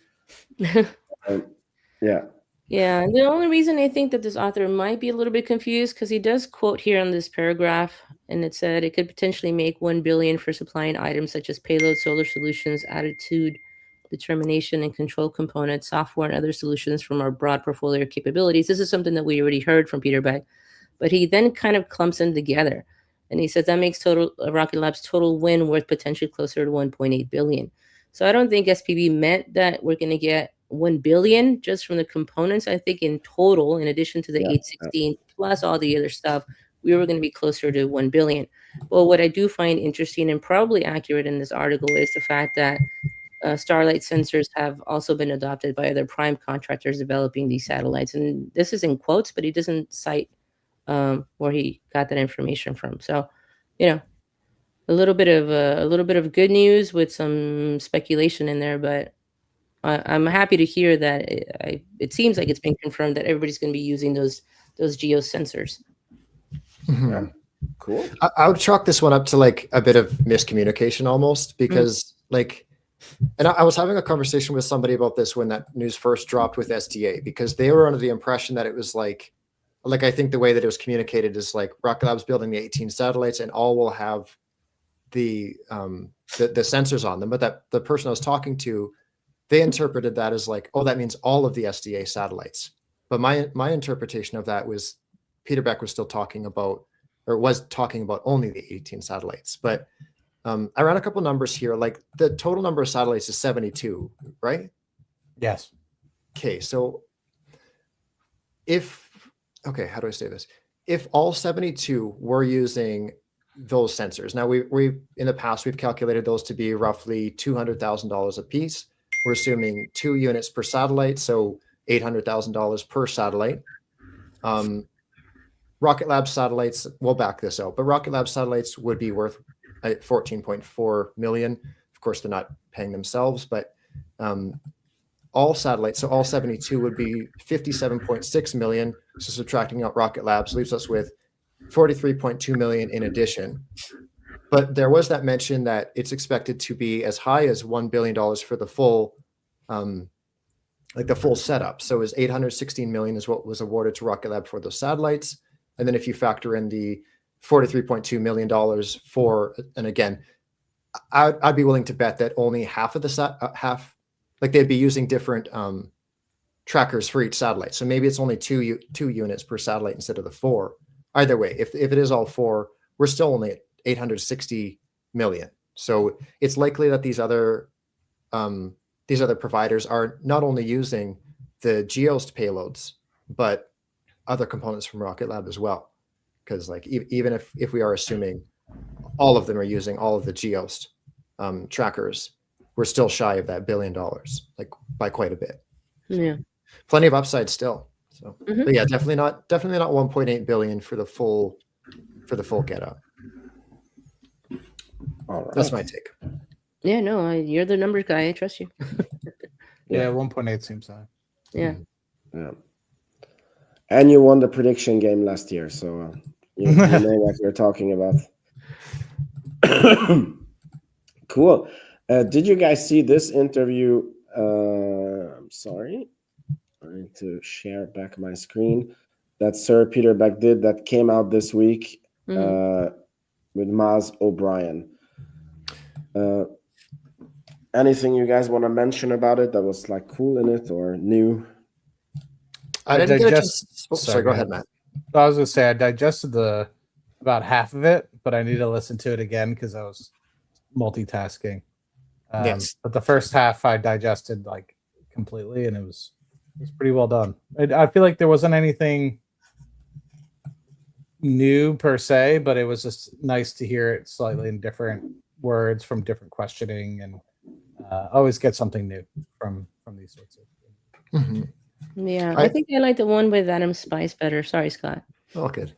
Yeah. Yeah, the only reason I think that this author might be a little bit confused, because he does quote here on this paragraph, and it said it could potentially make 1 billion for supplying items such as payload, solar solutions, attitude, determination, and control components, software, and other solutions from our broad portfolio of capabilities. This is something that we already heard from Peter Beck, but he then kind of clumps them together, and he says that makes Rocket Lab's total win worth potentially closer to 1.8 billion. So I don't think SPB meant that we're going to get 1 billion just from the components. I think in total, in addition to the 816 plus all the other stuff, we were going to be closer to 1 billion. Well, what I do find interesting and probably accurate in this article is the fact that Starlight sensors have also been adopted by other prime contractors developing these satellites. And this is in quotes, but he doesn't cite where he got that information from. So, a little bit of good news with some speculation in there, but I'm happy to hear that it seems like it's been confirmed that everybody's going to be using those geo sensors. Yeah. Cool. I would chalk this one up to like a bit of miscommunication almost, because and I was having a conversation with somebody about this when that news first dropped with SDA, because they were under the impression that it was like I think the way that it was communicated is like Rocket Lab's building the 18 satellites and all will have the sensors on them. But that the person I was talking to, they interpreted that as like, oh, that means all of the SDA satellites. But my interpretation of that was Peter Beck was talking about only the 18 satellites. But I ran a couple numbers here. Like the total number of satellites is 72, right? Yes. Okay, so how do I say this? If all 72 were using those sensors, now we in the past we've calculated those to be roughly $200,000 a piece. We're assuming 2 units per satellite, so $800,000 per satellite. Rocket Lab satellites, we'll back this out, but Rocket Lab satellites would be worth 14.4 million. Of course, they're not paying themselves, but all satellites, so all 72 would be 57.6 million. So subtracting out Rocket Labs leaves us with 43.2 million in addition. But there was that mention that it's expected to be as high as $1 billion for the full, the full setup. So is 816 million is what was awarded to Rocket Lab for those satellites. And then if you factor in the $43.2 million for, and again, I'd be willing to bet that only half of the they'd be using different trackers for each satellite. So maybe it's only two units per satellite instead of the 4. Either way, if it is all 4, we're still only at 860 million. So it's likely that these other providers are not only using the GEOST payloads, but other components from Rocket Lab as well. Because even if we are assuming all of them are using all of the GEOST trackers, we're still shy of that $1 billion, by quite a bit. Yeah, plenty of upside still. So, but yeah, definitely not 1.8 billion for the full get up. All right. That's my take. Yeah, no, you're the numbers guy. I trust you. Yeah, 1.8 seems high. Yeah. Yeah. And you won the prediction game last year, so you know what you're talking about. Cool. Did you guys see this interview? I'm sorry. I need to share back my screen. That Sir Peter Beck did that came out this week with Maz O'Brien. Anything you guys want to mention about it that was cool in it or new? I didn't get a chance. Sorry, go ahead, Matt. I was going to say I digested about half of it, but I need to listen to it again because I was multitasking. Yes. But the first half I digested completely, and it was was pretty well done. I feel like there wasn't anything new per se, but it was just nice to hear it slightly in different words from different questioning, and always get something new from these sorts of things. Mm-hmm. Yeah, I think I like the one with Adam Spice better. Sorry, Scott. Oh, good.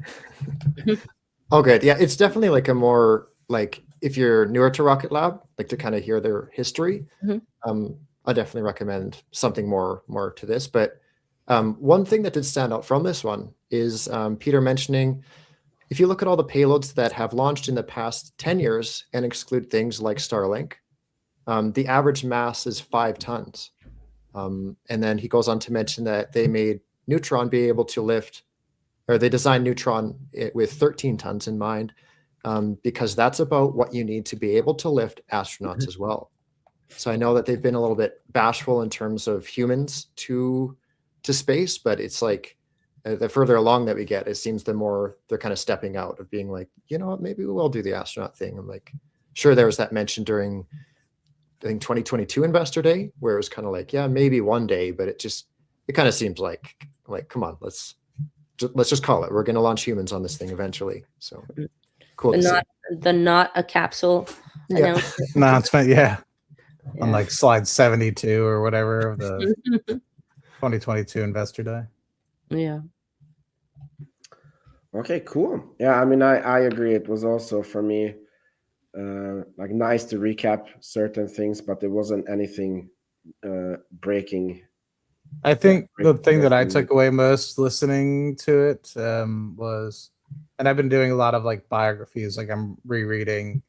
Oh, good. Yeah, it's definitely like a more like if you're newer to Rocket Lab, like to kind of hear their history. I definitely recommend something more to this. But one thing that did stand out from this one is Peter mentioning, if you look at all the payloads that have launched in the past 10 years and exclude things like Starlink, the average mass is 5 tons. And then he goes on to mention that they made Neutron be able to lift, or they designed Neutron with 13 tons in mind, because that's about what you need to be able to lift astronauts as well. So I know that they've been a little bit bashful in terms of humans to space, but it's like the further along that we get, it seems the more they're kind of stepping out of being like, you know what, maybe we will do the astronaut thing. I'm like, sure, there was that mention during, I think, 2022 Investor Day, where it was kind of like, yeah, maybe one day, but it kind of seems like, come on, let's just call it. We're going to launch humans on this thing eventually. So cool. Not a capsule announcement. Yeah. On like slide 72 or whatever of the 2022 Investor Day. Yeah. Okay, cool. Yeah, I mean, I agree. It was also for me like nice to recap certain things, but there wasn't anything breaking. I think the thing that I took away most listening to it was, and I've been doing a lot of like biographies, like I'm rereading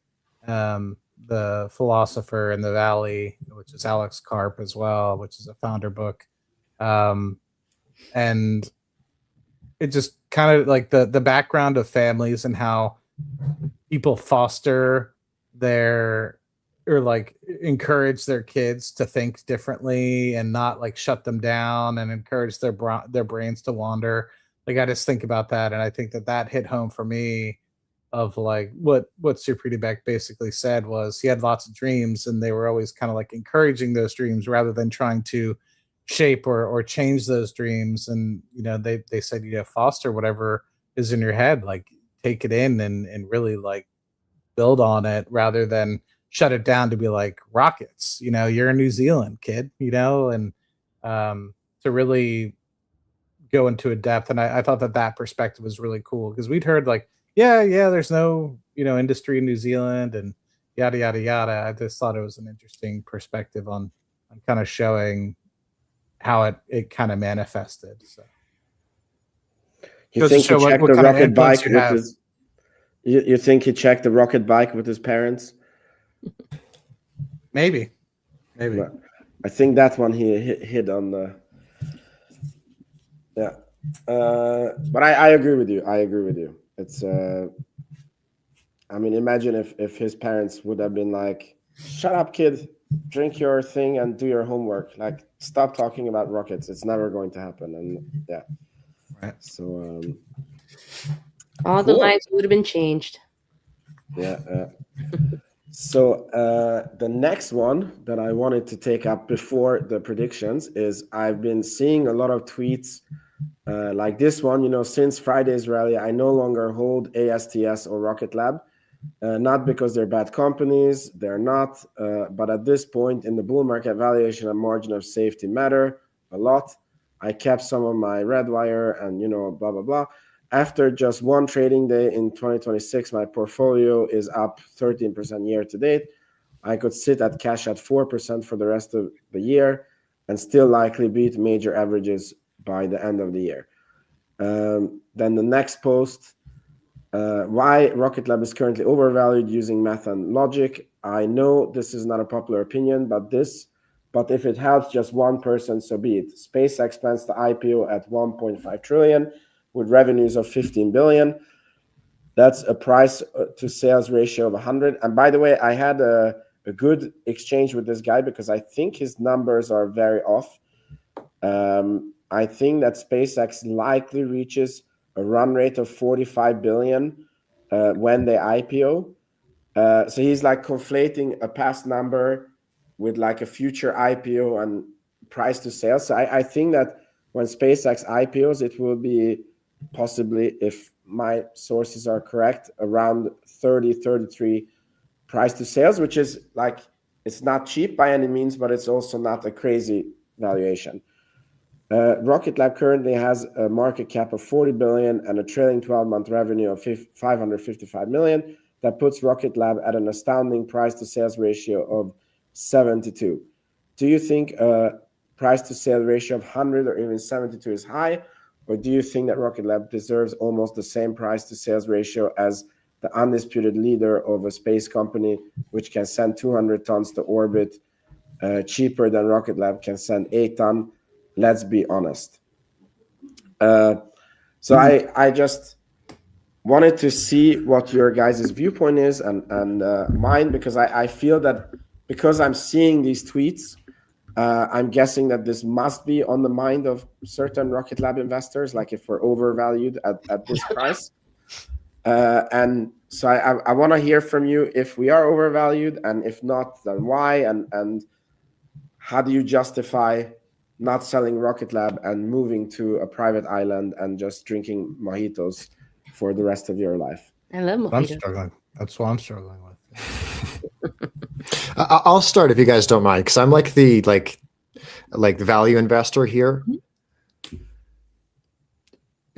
The Philosopher in the Valley, which is Alex Karp as well, which is a founder book. And it just kind of like the background of families and how people foster their, or like encourage their kids to think differently and not like shut them down and encourage their brains to wander. Like I just think about that, and I think that hit home for me of like what Supreme Beck basically said was he had lots of dreams, and they were always kind of like encouraging those dreams rather than trying to shape or change those dreams. And they said, foster whatever is in your head, like take it in and really like build on it rather than shut it down to be like rockets. You're in New Zealand, kid. And to really go into a depth. And I thought that perspective was really cool, because we'd heard like, yeah, there's no, industry in New Zealand and yada, yada, yada. I just thought it was an interesting perspective on kind of showing how it kind of manifested. So you think he checked the rocket bike with his, you think he checked the rocket bike with his parents? Maybe. But I think that one he hit on the, yeah. But I agree with you. It's I mean, imagine if his parents would have been like, shut up, kid, drink your thing and do your homework. Like, stop talking about rockets. It's never going to happen. And yeah. Right. So all the lives would have been changed. Yeah. So the next one that I wanted to take up before the predictions is I've been seeing a lot of tweets like this one, since Friday's rally, I no longer hold ASTS or Rocket Lab, not because they're bad companies, they're not, but at this point in the bull market, valuation and margin of safety matter a lot. I kept some of my Redwire and, blah, blah, blah. After just one trading day in 2026, my portfolio is up 13% year to date. I could sit at cash at 4% for the rest of the year and still likely beat major averages by the end of the year. Then the next post, why Rocket Lab is currently overvalued using math and logic. I know this is not a popular opinion, but if it helps just one person, so be it. SpaceX plans to IPO at 1.5 trillion with revenues of 15 billion. That's a price to sales ratio of 100. And by the way, I had a good exchange with this guy because I think his numbers are very off. I think that SpaceX likely reaches a run rate of 45 billion when they IPO. So he's like conflating a past number with like a future IPO and price to sales. So I think that when SpaceX IPOs, it will be possibly, if my sources are correct, around 30, 33 price to sales, which is like, it's not cheap by any means, but it's also not a crazy valuation. Rocket Lab currently has a market cap of 40 billion and a trailing 12-month revenue of 555 million. That puts Rocket Lab at an astounding price to sales ratio of 72. Do you think a price to sales ratio of 100 or even 72 is high? Or do you think that Rocket Lab deserves almost the same price to sales ratio as the undisputed leader of a space company, which can send 200 tons to orbit cheaper than Rocket Lab can send 8 tons? Let's be honest. So I just wanted to see what your guys' viewpoint is and mine, because I feel that because I'm seeing these tweets, I'm guessing that this must be on the mind of certain Rocket Lab investors, like if we're overvalued at this price. And so I want to hear from you if we are overvalued, and if not, then why, and how do you justify not selling Rocket Lab and moving to a private island and just drinking mojitos for the rest of your life? I love I'm mojitos. struggling. That's what I'm struggling with. I'll start if you guys don't mind, because I'm like the value investor here.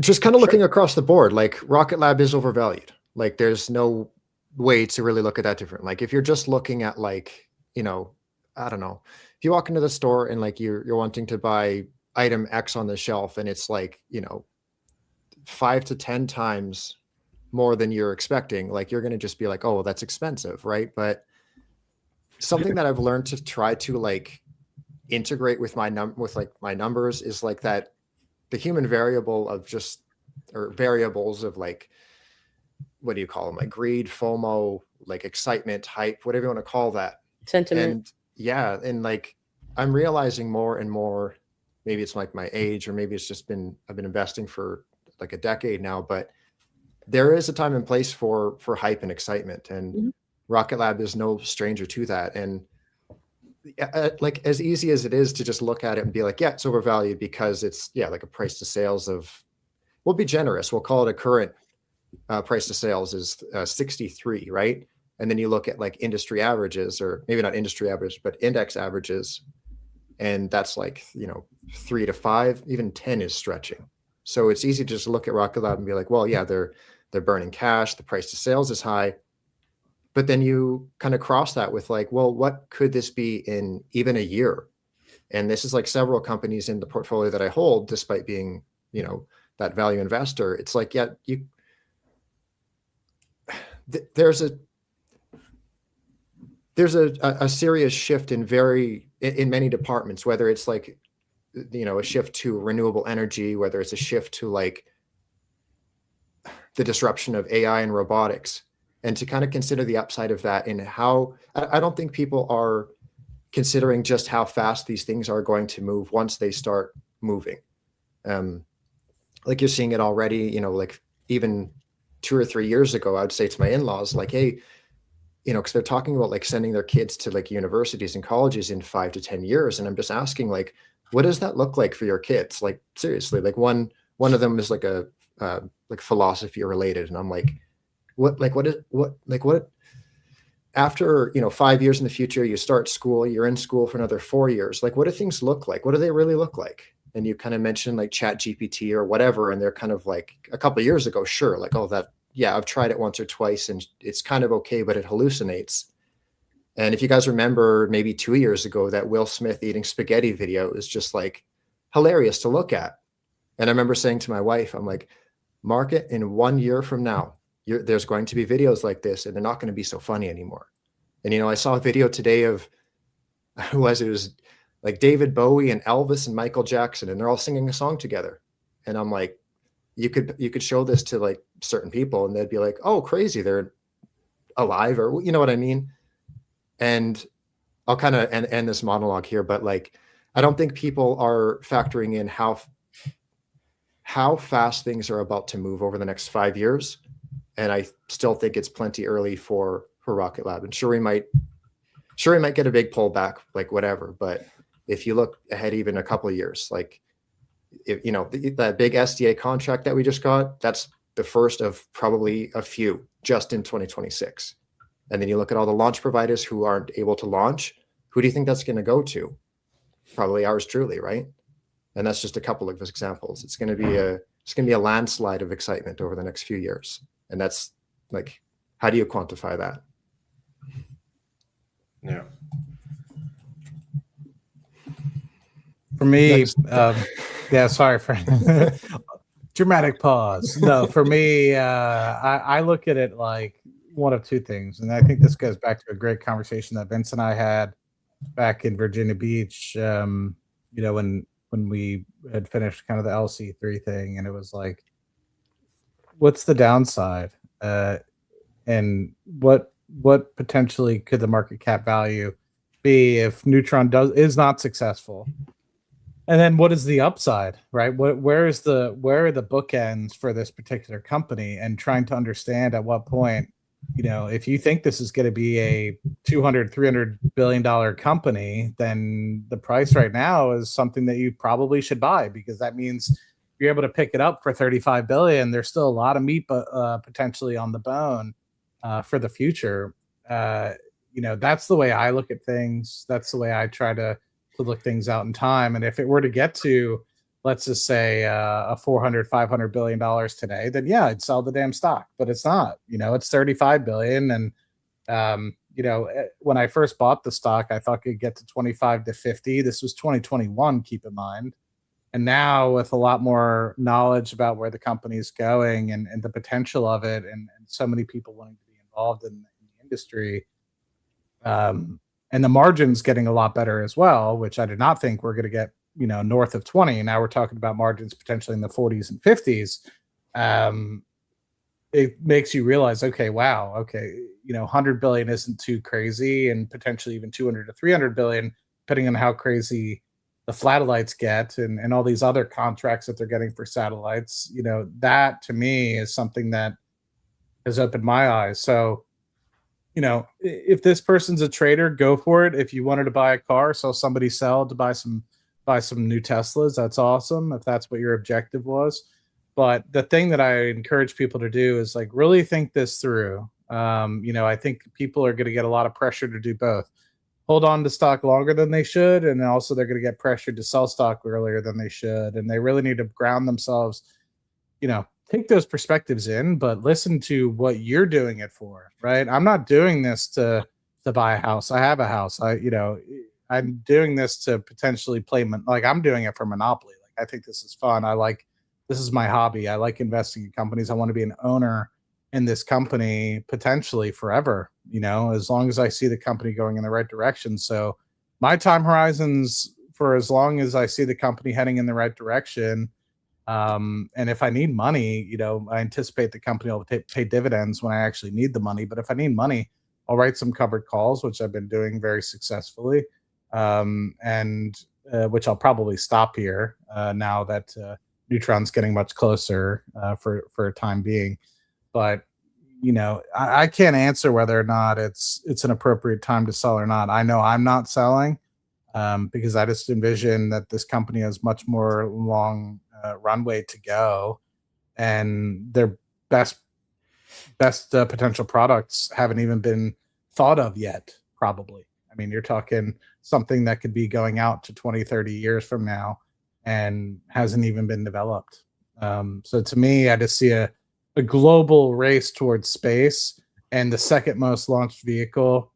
Just kind of looking across the board, like Rocket Lab is overvalued. Like there's no way to really look at that different. Like if you're just looking at like, I don't know, if you walk into the store and like you're wanting to buy item X on the shelf and it's like, 5 to 10 times more than you're expecting, like you're going to just be like, oh, well, that's expensive, right? But something that I've learned to try to like integrate with my numbers is like that the human variable of or variables of like, what do you call them? Like greed, FOMO, like excitement, hype, whatever you want to call that. Sentiment. And yeah. And like, I'm realizing more and more, maybe it's like my age, or maybe it's just I've been investing for like a decade now, but there is a time and place for hype and excitement, and Rocket Lab is no stranger to that. And like as easy as it is to just look at it and be like, yeah, it's overvalued because it's like a price to sales of, we'll be generous, we'll call it a current price to sales is 63, right? And then you look at like industry averages, or maybe not industry average, but index averages, and that's like 3 to 5, even 10 is stretching. So it's easy to just look at Rocket Lab and be like, well, yeah, they're burning cash, the price to sales is high. But then you kind of cross that with like, well, what could this be in even a year? And this is like several companies in the portfolio that I hold, despite being, that value investor. It's like, yeah, there's a serious shift in many departments, whether it's like, a shift to renewable energy, whether it's a shift to like the disruption of AI and robotics, and to kind of consider the upside of that, and how I don't think people are considering just how fast these things are going to move once they start moving. Like you're seeing it already, like even 2 or 3 years ago, I'd say to my in-laws, like, hey, because they're talking about like sending their kids to like universities and colleges in 5 to 10 years. And I'm just asking, like, what does that look like for your kids? Like, seriously, like one of them is like a like philosophy related. And I'm like, what after, 5 years in the future, you start school, you're in school for another 4 years. Like, what do things look like? What do they really look like? And you kind of mentioned like Chat GPT or whatever. And they're kind of like a couple of years ago, sure. Like, oh, I've tried it once or twice and it's kind of okay, but it hallucinates. And if you guys remember maybe 2 years ago, that Will Smith eating spaghetti video is just like hilarious to look at. And I remember saying to my wife, I'm like, mark it, in 1 year from now, there's going to be videos like this and they're not going to be so funny anymore. And, I saw a video today of, it was like David Bowie and Elvis and Michael Jackson, and they're all singing a song together. And I'm like, you could show this to like certain people and they'd be like, oh, crazy, they're alive, or you know what I mean? And I'll kind of end this monologue here, but like, I don't think people are factoring in how fast things are about to move over the next 5 years. And I still think it's plenty early for Rocket Lab. And sure, we might get a big pullback, like whatever, but if you look ahead even a couple of years, like if you know that big SDA contract that we just got, that's the first of probably a few just in 2026. And then you look at all the launch providers who aren't able to launch. Who do you think that's going to go to? Probably ours truly, right? And that's just a couple of examples. It's going to be a landslide of excitement over the next few years. And that's like, how do you quantify that? Yeah. For me, yeah, sorry for dramatic pause. No, for me, I look at it like one of two things. And I think this goes back to a great conversation that Vince and I had back in Virginia Beach, you know, when we had finished kind of the LC3 thing, and it was like, what's the downside? And what potentially could the market cap value be if Neutron is not successful? And then what is the upside, right? Where are the bookends for this particular company, and trying to understand at what point, you know, if you think this is going to be a $200-300 billion company, then the price right now is something that you probably should buy, because that means you're able to pick it up for $35 billion. There's still a lot of meat, potentially on the bone for the future. You know, that's the way I look at things. That's the way I try to look things out in time. And if it were to get to, let's just say, a $400-500 billion today, then yeah, I'd sell the damn stock. But it's not. You know, it's 35 billion. And you know, when I first bought the stock, I thought it could get to 25 to 50. This was 2021, keep in mind. And now, with a lot more knowledge about where the company is going and the potential of it, and so many people wanting to be involved in the industry, and the margins getting a lot better as well, which I did not think we're going to get, you know, north of 20. Now we're talking about margins potentially in the 40s and 50s. It makes you realize, okay, wow, okay, you know, 100 billion isn't too crazy, and potentially even 200 to 300 billion, depending on how crazy the satellites get, and all these other contracts that they're getting for satellites. You know, that to me is something that has opened my eyes. So, you know, if this person's a trader, go for it. If you wanted to buy a car, so somebody sell to buy some new Teslas, that's awesome, if that's what your objective was. But the thing that I encourage people to do is like really think this through. You know, I think people are going to get a lot of pressure to do both. Hold on to stock longer than they should, and also they're going to get pressured to sell stock earlier than they should. And they really need to ground themselves, you know, take those perspectives in, but listen to what you're doing it for, right? I'm not doing this to buy a house. I have a house. I'm doing this to potentially play, like I'm doing it for Monopoly. Like I think this is fun. This is my hobby. I like investing in companies. I want to be an owner in this company potentially forever, you know, as long as I see the company going in the right direction. So my time horizons for as long as I see the company heading in the right direction. And if I need money, you know, I anticipate the company will pay dividends when I actually need the money. But if I need money, I'll write some covered calls, which I've been doing very successfully, and which I'll probably stop here now that Neutron's getting much closer for a time being. But you know, I can't answer whether or not it's an appropriate time to sell or not. I know I'm not selling because I just envision that this company has much more long runway to go, and their best potential products haven't even been thought of yet, probably. I mean, you're talking something that could be going out to 20-30 years from now and hasn't even been developed. So to me, I just see a global race towards space, and the second most launched vehicle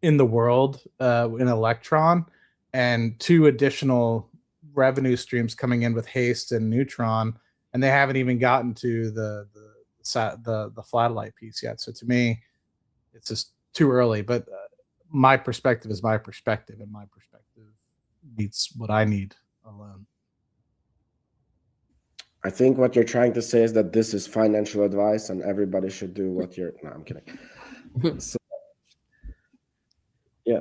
in the world in Electron, and 2 additional revenue streams coming in with Haste and Neutron, and they haven't even gotten to the flatellite piece yet. So to me, it's just too early. But my perspective is my perspective, and my perspective meets what I need alone. I think what you're trying to say is that this is financial advice, and everybody should do what you're. No, I'm kidding. So, yeah,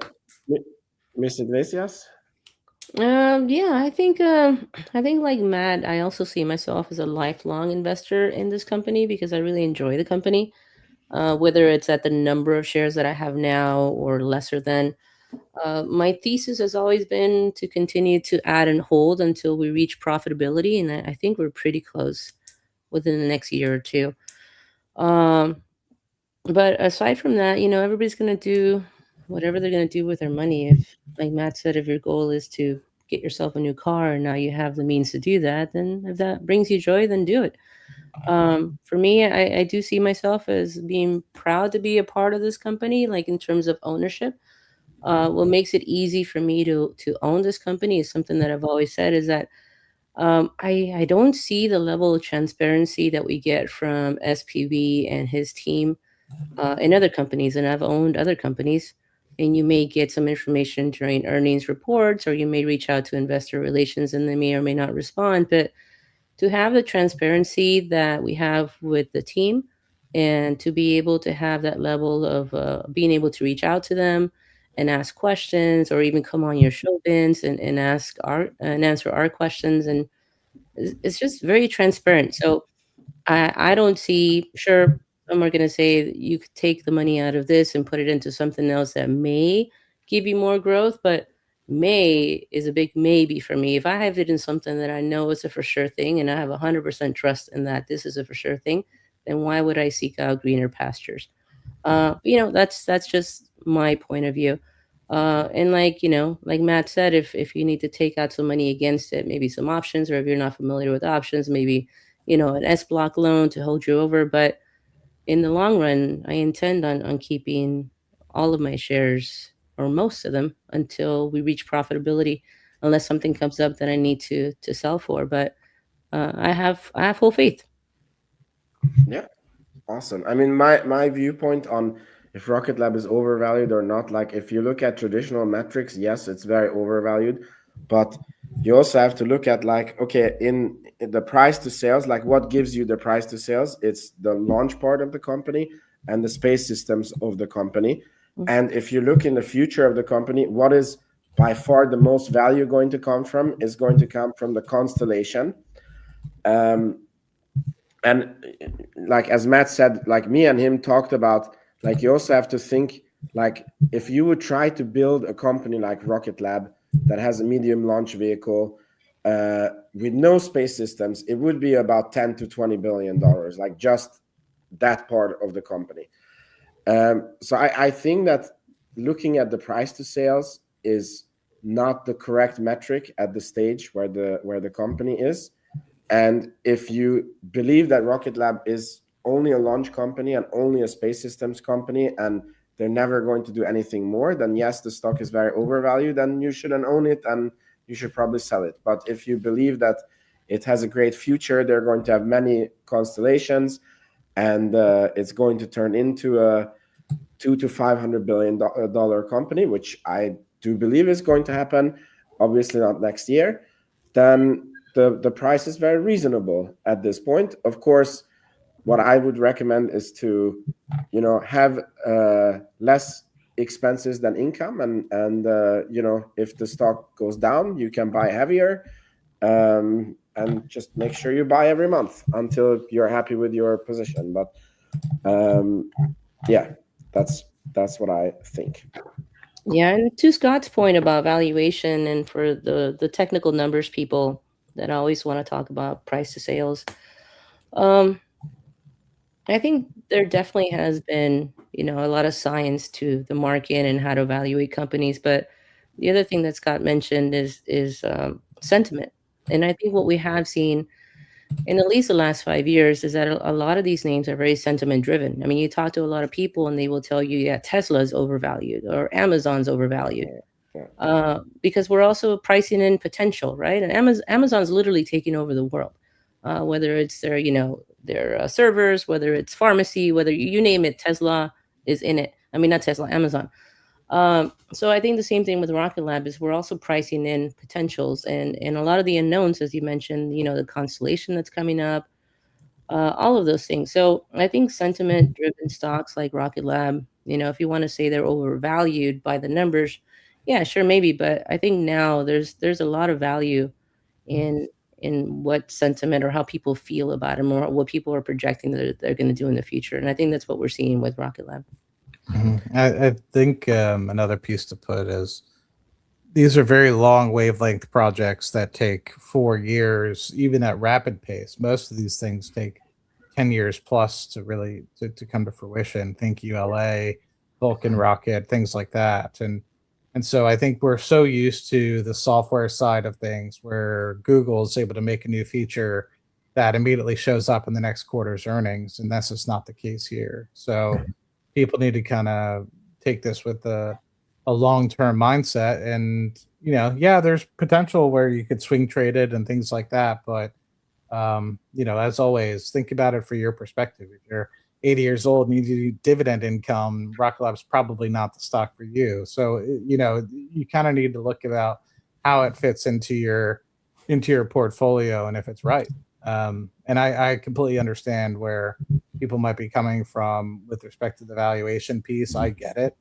Ms. Iglesias. Yeah, I think like Matt, I also see myself as a lifelong investor in this company because I really enjoy the company, whether it's at the number of shares that I have now or lesser than. My thesis has always been to continue to add and hold until we reach profitability, and I think we're pretty close within the next year or two. But aside from that, everybody's going to do whatever they're going to do with their money. If, like Matt said, if your goal is to get yourself a new car and now you have the means to do that, then if that brings you joy, then do it. For me, I do see myself as being proud to be a part of this company, like in terms of ownership. What makes it easy for me to own this company is something that I've always said is that I don't see the level of transparency that we get from SPV and his team in other companies, and I've owned other companies. And you may get some information during earnings reports, or you may reach out to investor relations, and they may or may not respond. But to have the transparency that we have with the team, and to be able to have that level of being able to reach out to them and ask questions, or even come on your show, Vince, and ask our and answer our questions, and it's just very transparent. So I don't see, sure, some are going to say that you could take the money out of this and put it into something else that may give you more growth, but may is a big maybe for me. If I have it in something that I know is a for sure thing and I have 100% trust in that this is a for sure thing, then why would I seek out greener pastures? That's just my point of view. And like Matt said, if you need to take out some money against it, maybe some options, or if you're not familiar with options, maybe an S block loan to hold you over. But in the long run, I intend on keeping all of my shares, or most of them, until we reach profitability, unless something comes up that I need to sell for. But I have full faith. Yeah, awesome. I mean, my viewpoint on if Rocket Lab is overvalued or not, like if you look at traditional metrics, yes, it's very overvalued, but you also have to look at, like, okay, in the price to sales, like what gives you the price to sales? It's the launch part of the company and the space systems of the company. And if you look in the future of the company, what is by far the most value going to come from is going to come from the constellation. And like as Matt said, like me and him talked about, like you also have to think, like if you would try to build a company like Rocket Lab that has a medium launch vehicle with no space systems, it would be about 10 to 20 billion dollars, like just that part of the company. So I think that looking at the price to sales is not the correct metric at the stage where the company is. And if you believe that Rocket Lab is only a launch company and only a space systems company, and they're never going to do anything more, then yes, the stock is very overvalued and you shouldn't own it and you should probably sell it. But if you believe that it has a great future, they're going to have many constellations, and it's going to turn into a $200 to $500 billion company, which I do believe is going to happen, obviously not next year, then the price is very reasonable at this point. Of course, what I would recommend is to, have less expenses than income, and if the stock goes down, you can buy heavier, and just make sure you buy every month until you're happy with your position. But yeah, that's what I think. Yeah, and to Scott's point about valuation, and for the technical numbers people that always want to talk about price to sales, I think there definitely has been, a lot of science to the market and how to evaluate companies. But the other thing that Scott mentioned is sentiment. And I think what we have seen in at least the last 5 years is that a lot of these names are very sentiment driven. I mean, you talk to a lot of people and they will tell you, yeah, Tesla's overvalued or Amazon's overvalued. Because we're also pricing in potential, right? And Amazon's literally taking over the world, whether it's their servers, whether it's pharmacy, whether you name it, Tesla is in it. I mean, not Tesla, Amazon. So I think the same thing with Rocket Lab is we're also pricing in potentials and a lot of the unknowns, as you mentioned, the constellation that's coming up, all of those things. So I think sentiment driven stocks like Rocket Lab, if you want to say they're overvalued by the numbers, yeah, sure, maybe. But I think now there's a lot of value in what sentiment or how people feel about them, or what people are projecting that they're going to do in the future. And I think that's what we're seeing with Rocket Lab. I think another piece to put is these are very long wavelength projects that take 4 years, even at rapid pace. Most of these things take 10 years plus to really to come to fruition. Think ULA, Vulcan rocket, things like that. And so I think we're so used to the software side of things where Google is able to make a new feature that immediately shows up in the next quarter's earnings, and that's just not the case here. So people need to kind of take this with a long-term mindset. And yeah, there's potential where you could swing trade it and things like that, but as always, think about it for your perspective. If you're 80 years old and you need dividend income, Rocket Lab's probably not the stock for you. So you kind of need to look about how it fits into your portfolio and if it's right. And I completely understand where people might be coming from with respect to the valuation piece. I get it.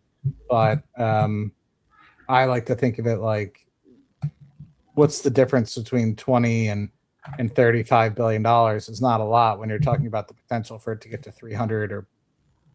But I like to think of it like, what's the difference between 20 and $35 billion? Is not a lot when you're talking about the potential for it to get to 300, or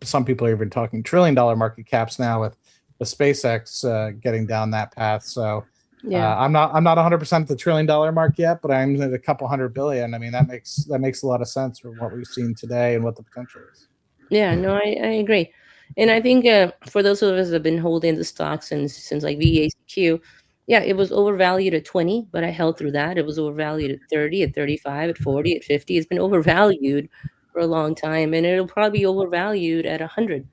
some people are even talking $1 trillion market caps now with SpaceX getting down that path. So I'm not 100% at the $1 trillion mark yet, but I'm at a couple $100 billion. I mean, that makes a lot of sense for what we've seen today and what the potential is. Yeah, no, I agree. And I think for those of us that have been holding the stock since like VACQ, yeah, it was overvalued at 20, but I held through that. It was overvalued at 30, at 35, at 40, at 50. It's been overvalued for a long time, and it'll probably be overvalued at 100.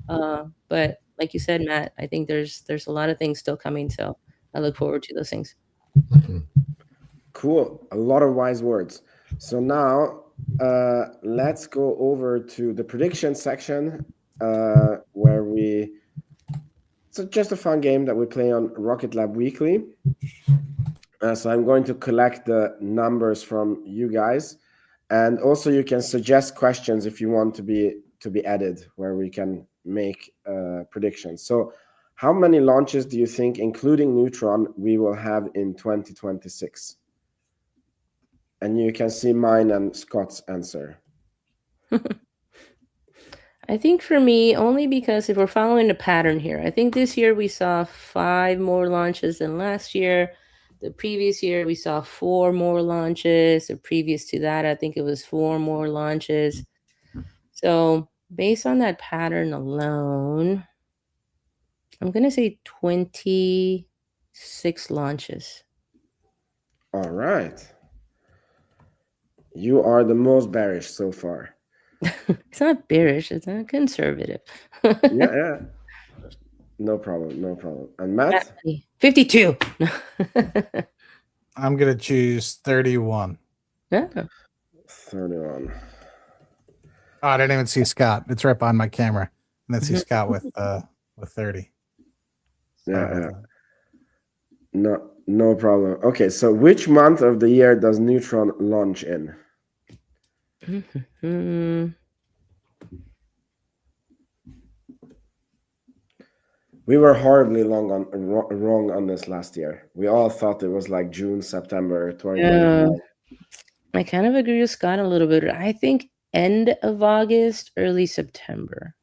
But like you said, Matt, I think there's a lot of things still coming, so I look forward to those things. Cool. A lot of wise words. So now let's go over to the prediction section where it's just a fun game that we play on Rocket Lab Weekly. So I'm going to collect the numbers from you guys, and also you can suggest questions if you want to be added, where we can make predictions. So how many launches do you think, including Neutron, we will have in 2026? And you can see mine and Scott's answer. I think for me, only because if we're following a pattern here, I think this year we saw 5 more launches than last year. The previous year we saw 4 more launches. The previous to that, I think it was 4 more launches. So based on that pattern alone, I'm going to say 26 launches. All right. You are the most bearish so far. It's not bearish, it's not conservative. Yeah. No problem. And Matt? 52. I'm going to choose 31. Yeah. 31. Oh, I didn't even see Scott. It's right behind my camera. And then see Scott with 30. Yeah. No problem. Okay, so which month of the year does Neutron launch in? We were horribly wrong on this last year. We all thought it was like June, September 2025. I kind of agree with Scott a little bit. I think end of August, early September.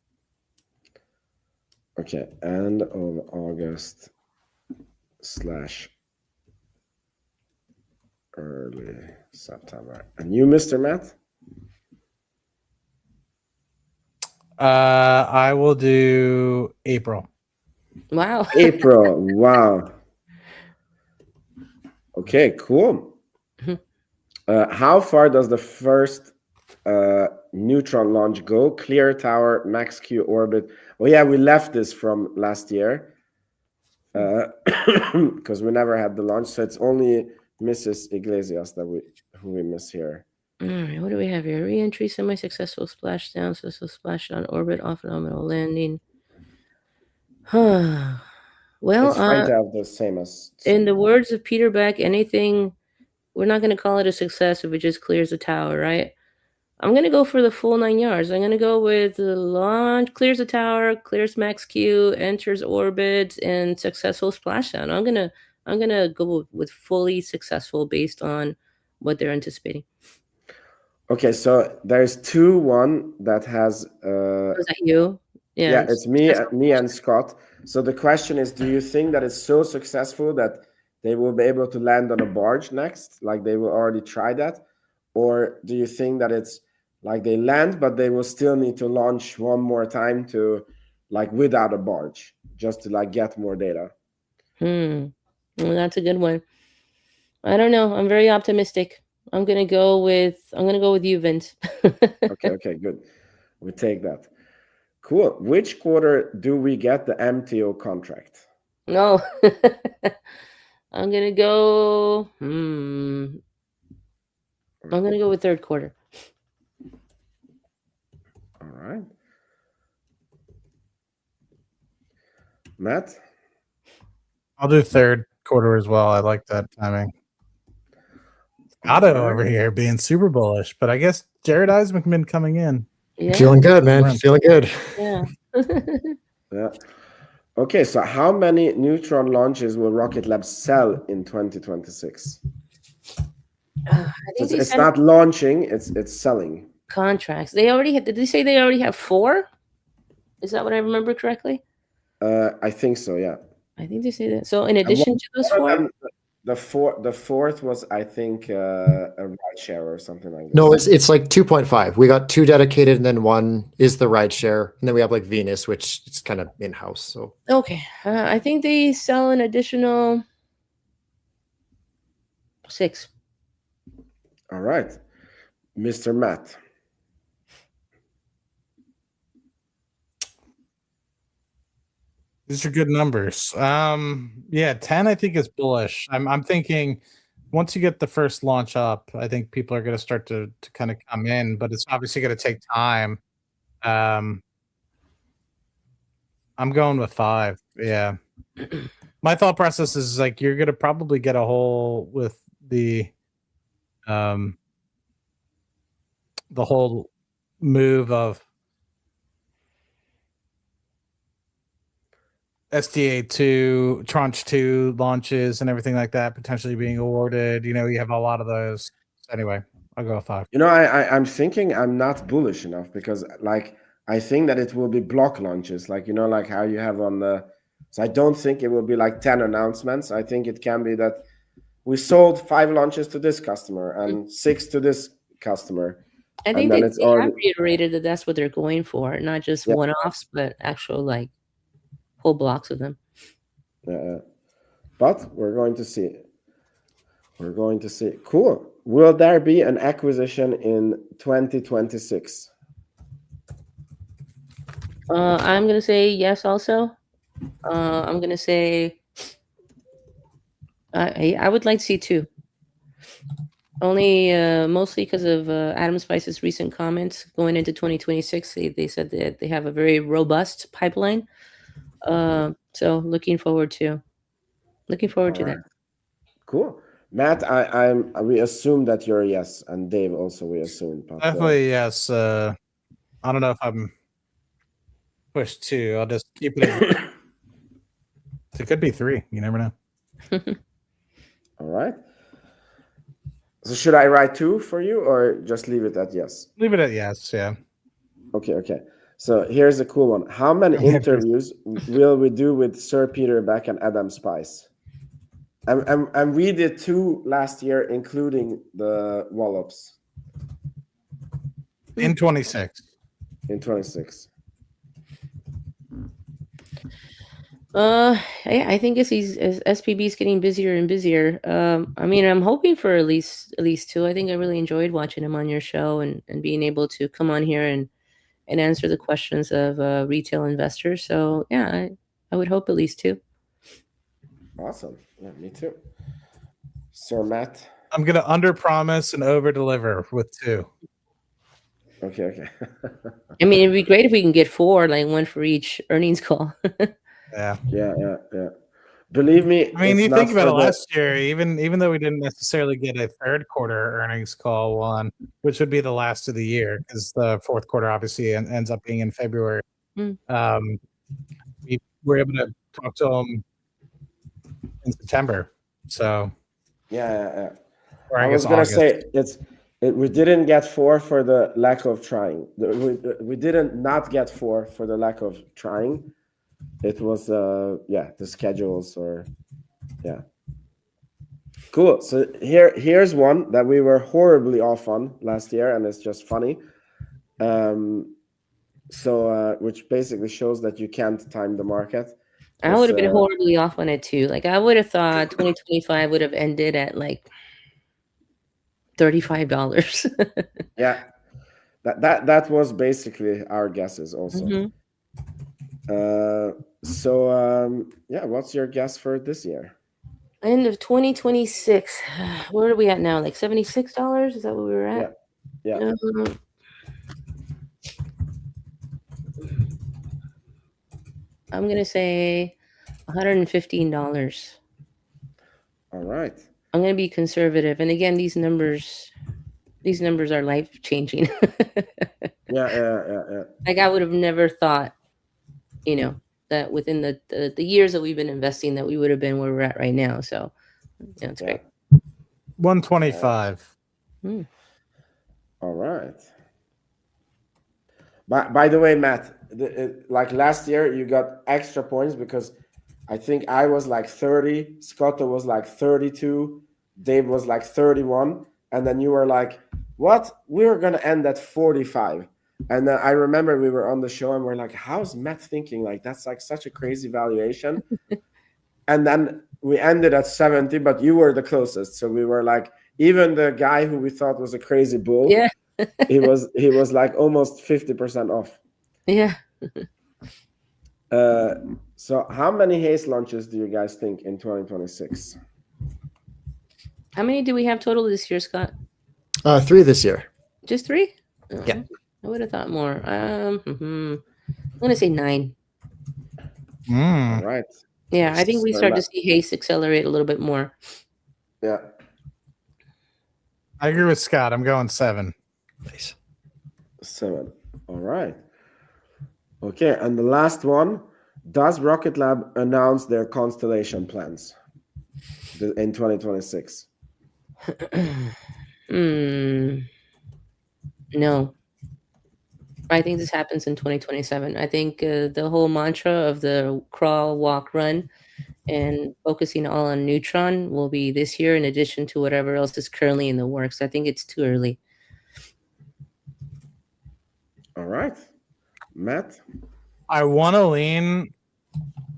Okay, end of August / early September. And you, Mr. Matt? I will do April. Wow. April. Wow. Okay, cool. How far does the first Neutron launch go? Clear Tower, Max Q orbit. Oh yeah, we left this from last year because we never had the launch, so it's only Mrs. Iglesias who we miss here. All right, what do we have here? Re-entry, semi-successful splashdown, successful splashdown, orbit, off-phenomenal landing. Well, it's fine to have the same as. In the words of Peter Beck, anything, we're not going to call it a success if it just clears the tower, right? I'm going to go for the full 9 yards. I'm going to go with the launch, clears the tower, clears max Q, enters orbit, and successful splashdown. I'm going to go with fully successful based on what they're anticipating. Okay, so there's 1 that has. Was that you? Yeah, it's me and Scott. So the question is, do you think that it's so successful that they will be able to land on a barge next, like they will already try that? Or do you think that it's like they land, but they will still need to launch one more time to like without a barge, just to like get more data? Well, that's a good one. I don't know. I'm very optimistic. I'm gonna go with you, Vince. Okay, good. We take that. Cool. Which quarter do we get the MTO contract? No. I'm gonna go. I'm gonna go with third quarter. All right. Matt? I'll do third quarter as well. I like that timing. Otto over here being super bullish, but I guess Jared Eisman coming in. Yeah. Feeling good, man. Feeling good. Yeah. Yeah. Okay, so how many Neutron launches will Rocket Lab sell in 2026? I think It's not launching, it's selling. contracts. They already had. Did they say they already have 4? Is that what I remember correctly? I think so, yeah. I think they say that. So in addition to those 4, the fourth was, I think, a ride share or something like that. No, it's like 2.5. We got 2 dedicated, and then 1 is the ride share, and then we have like Venus, which is kind of in house. So okay, I think they sell an additional 6. All right, Mr. Matt. These are good numbers. Yeah, 10 I think is bullish. I'm thinking once you get the first launch up, I think people are going to start to kind of come in, but it's obviously going to take time. I'm going with 5. Yeah. My thought process is like you're going to probably get a hole with the whole move of SDA 2, Tranche 2 launches and everything like that potentially being awarded. You know, you have a lot of those. Anyway, I'll go with 5. You know, I'm thinking I'm not bullish enough because, like, I think that it will be block launches, like, you know, like how you have on the. So I don't think it will be like 10 announcements. I think it can be that we sold 5 launches to this customer and 6 to this customer. I think they have reiterated that that's what they're going for, not just one-offs, but actual like whole blocks of them. Yeah, but we're going to see. We're going to see. Cool. Will there be an acquisition in 2026? I'm going to say yes also. I'm going to say I would like to see 2. Only mostly because of Adam Spice's recent comments going into 2026. They said that they have a very robust pipeline. So looking forward to that. Cool. Matt, we assume that you're a yes, and Dave also we assume. But, definitely yes. I don't know if I'm pushed 2. I'll just keep it. It could be 3. You never know. All right. So should I write 2 for you, or just leave it at yes? Leave it at yes. Yeah. Okay. So here's a cool one. How many interviews will we do with Sir Peter Beck and Adam Spice? And we did 2 last year, including the Wallops. In 26. In 26. I think as SPB is getting busier and busier. I mean, I'm hoping for at least 2. I think I really enjoyed watching him on your show and being able to come on here and answer the questions of retail investors. So yeah, I would hope at least 2. Awesome. Yeah, me too. Sir Matt. I'm gonna under promise and over deliver with 2. Okay. I mean, it'd be great if we can get 4, like 1 for each earnings call. Yeah. Believe me. I mean, you think about it last year, even though we didn't necessarily get a third quarter earnings call one, which would be the last of the year, because the fourth quarter obviously ends up being in February. We were able to talk to them in September. So yeah. Or I was gonna say We didn't get 4 for the lack of trying. We didn't not get 4 for the lack of trying. It was the schedules or Cool. So here's one that we were horribly off on last year, and it's just funny. Which basically shows that you can't time the market. I would have been horribly off on it too. Like I would have thought 2025 would have ended at like $35. Yeah, that was basically our guesses also. What's your guess for this year? End of 2026. Where are we at now? Like $76? Is that what we were at? Yeah. I'm gonna say $115. All right. I'm gonna be conservative, and again, these numbers are life changing. Yeah. Like I would have never thought, that within the years that we've been investing, that we would have been where we're at right now. So, it's great. 125. All right. By the way, Matt, like last year, you got extra points because I think I was like 30, Scotto was like 32, Dave was like 31, and then you were like, what? We were going to end at 45. And I remember we were on the show and we're like, how's Matt thinking? Like, that's like such a crazy valuation. And then we ended at 70, but you were the closest. So we were like, even the guy who we thought was a crazy bull, he was like almost 50% off. Yeah. So how many haze launches do you guys think in 2026? How many do we have total this year, Scott? 3 this year. Just 3? Yeah. I would have thought more. I'm gonna say 9. All right. Yeah, I think we start to see haze accelerate a little bit more. Yeah. I agree with Scott. I'm going 7. Nice. 7. All right. Okay, and the last one. Does Rocket Lab announce their constellation plans in 2026? No. I think this happens in 2027. I think the whole mantra of the crawl, walk, run, and focusing all on Neutron will be this year in addition to whatever else is currently in the works. I think it's too early. All right. Matt? I want to lean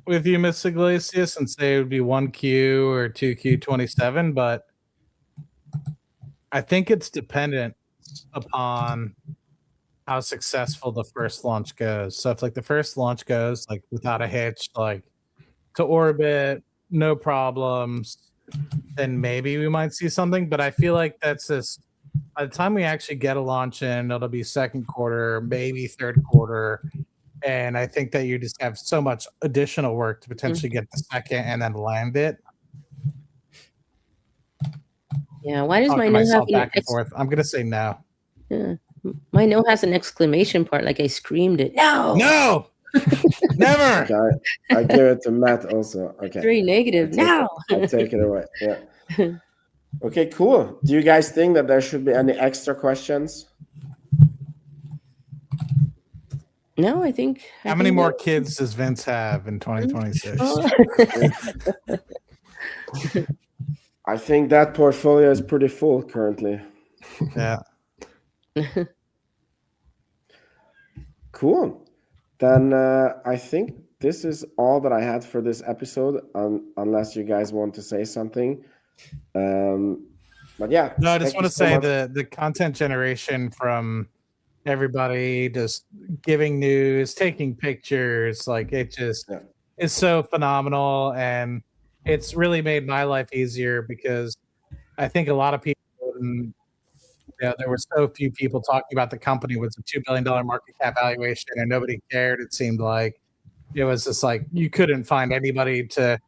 with you, Miss Iglesias, and say it would be 1Q or 2Q 27, but I think it's dependent upon how successful the first launch goes. So if like the first launch goes like without a hitch, like to orbit, no problems, then maybe we might see something. But I feel like that's just by the time we actually get a launch in, it'll be second quarter, maybe third quarter. And I think that you just have so much additional work to potentially get the second and then land it. Yeah, why does my no have back and forth? I'm gonna say no. Yeah. My no has an exclamation part, like I screamed it. No, never. Okay, I give it to Matt also. Okay, very negative. I'll take it away. Yeah. Okay, cool. Do you guys think that there should be any extra questions? No, I think. How many more kids does Vince have in 2026? I think that portfolio is pretty full currently. Yeah. Cool. Then I think this is all that I had for this episode, unless you guys want to say something. But yeah. No, I just want to say the content generation from everybody just giving news, taking pictures, like it just is so phenomenal. And it's really made my life easier because I think a lot of people, there were so few people talking about the company with a $2 billion market cap valuation and nobody cared. It seemed like it was just like you couldn't find anybody to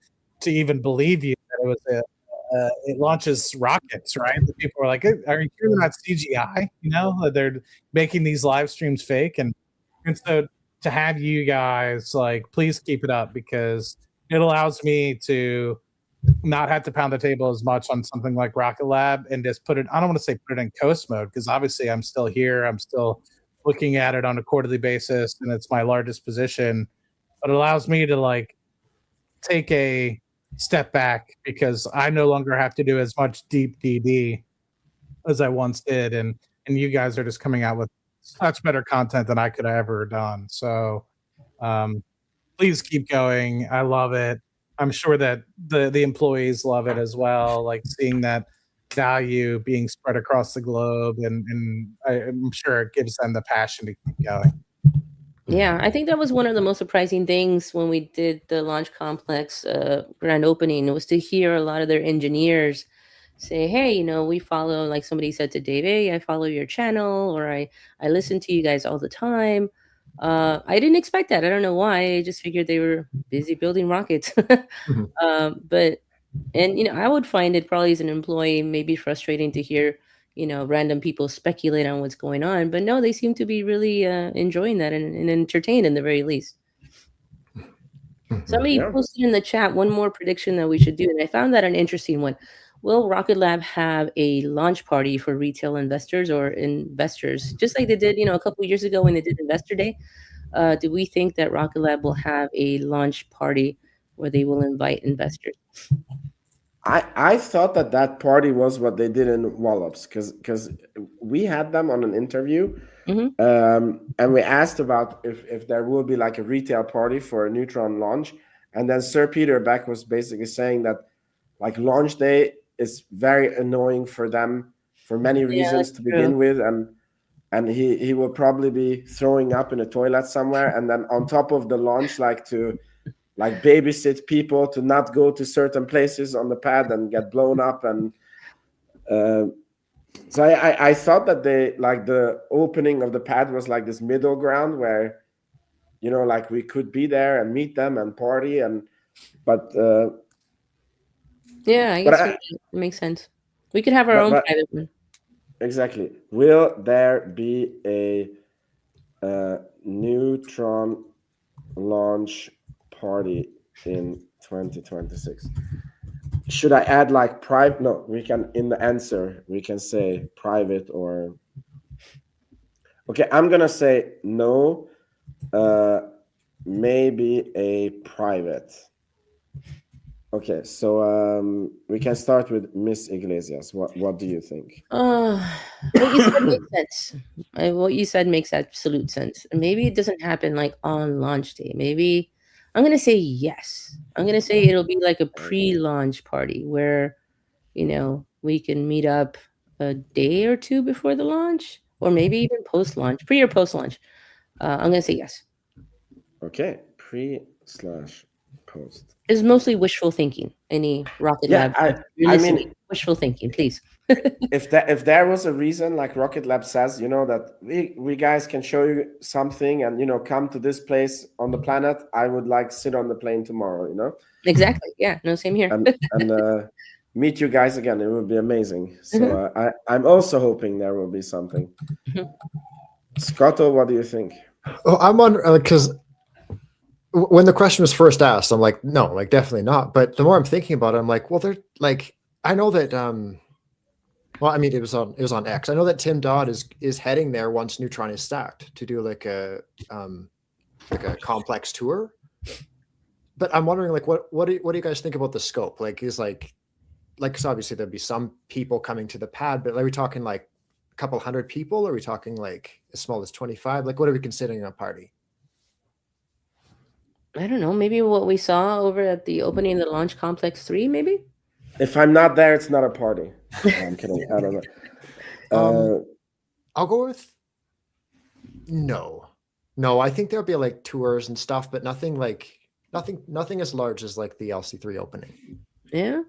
even believe you that it was it launches rockets, right? The people were like, are you sure they're not CGI? They're making these live streams fake. And so to have you guys, like, please keep it up because it allows me to not have to pound the table as much on something like Rocket Lab and just put it, I don't want to say put it in coast mode, because obviously I'm still here. I'm still looking at it on a quarterly basis, and it's my largest position. But it allows me to like take a step back because I no longer have to do as much deep DD as I once did. And you guys are just coming out with such better content than I could have ever done. So please keep going. I love it. I'm sure that the employees love it as well, like seeing that value being spread across the globe, and I'm sure it gives them the passion to keep going. Yeah, I think that was one of the most surprising things when we did the launch complex grand opening, was to hear a lot of their engineers say, hey, you know, we follow, like somebody said to Dave, hey, I follow your channel, or I listen to you guys all the time. I didn't expect that. I don't know why. I just figured they were busy building rockets. But, and, you know, I would find it probably as an employee maybe frustrating to hear, you know, random people speculate on what's going on. But no, they seem to be really enjoying that and entertained in the very least. Somebody posted in the chat one more prediction that we should do, and I found that an interesting one. Will Rocket Lab have a launch party for retail investors or investors, just like they did, you know, a couple of years ago when they did Investor Day? Do we think that Rocket Lab will have a launch party where they will invite investors? I thought that party was what they did in Wallops, because we had them on an interview, and we asked about if there will be like a retail party for a Neutron launch, and then Sir Peter Beck was basically saying that like launch day is very annoying for them for many reasons to begin with, and he will probably be throwing up in a toilet somewhere, and then on top of the launch, like to like babysit people to not go to certain places on the pad and get blown up. And so I thought that they, like, the opening of the pad was like this middle ground where, you know, like we could be there and meet them and party, and but yeah, I guess it makes sense. We could have our own private one. Exactly. Will there be a Neutron launch party in 2026? Should I add like private? No, we can, in the answer we can say private or okay. I'm gonna say no, maybe a private. Okay, so we can start with Miss Iglesias. What do you think? What you said makes sense. What you said makes absolute sense. Maybe it doesn't happen like on launch day. Maybe I'm gonna say yes. I'm gonna say it'll be like a pre-launch party where, you know, we can meet up a day or two before the launch, or maybe even post-launch, pre or post-launch. I'm gonna say yes. Okay, pre/post. It's mostly wishful thinking. Any Rocket Lab? I mean, wishful thinking, please. if there was a reason, like Rocket Lab says, you know, that we guys can show you something, and, you know, come to this place on the planet, I would like sit on the plane tomorrow, you know. Exactly. Yeah. No, same here. and meet you guys again. It would be amazing. So I'm also hoping there will be something. Scotto, what do you think? Oh, I'm on because when the question was first asked, I'm like, no, like definitely not. But the more I'm thinking about it, I'm like, well, they're like, I know that. Well, I mean, it was on X. I know that Tim Dodd is heading there once Neutron is stacked to do like a complex tour. But I'm wondering, like, what do you guys think about the scope? Like, is like, so obviously there'd be some people coming to the pad, but are we talking like a couple hundred people? Or are we talking like as small as 25? Like, what are we considering a party? I don't know. Maybe what we saw over at the opening of the Launch Complex 3, maybe? If I'm not there, it's not a party. No, I'm kidding. I don't know. I'll go with no. I think there'll be like tours and stuff, but nothing as large as like the LC3 opening. Yeah.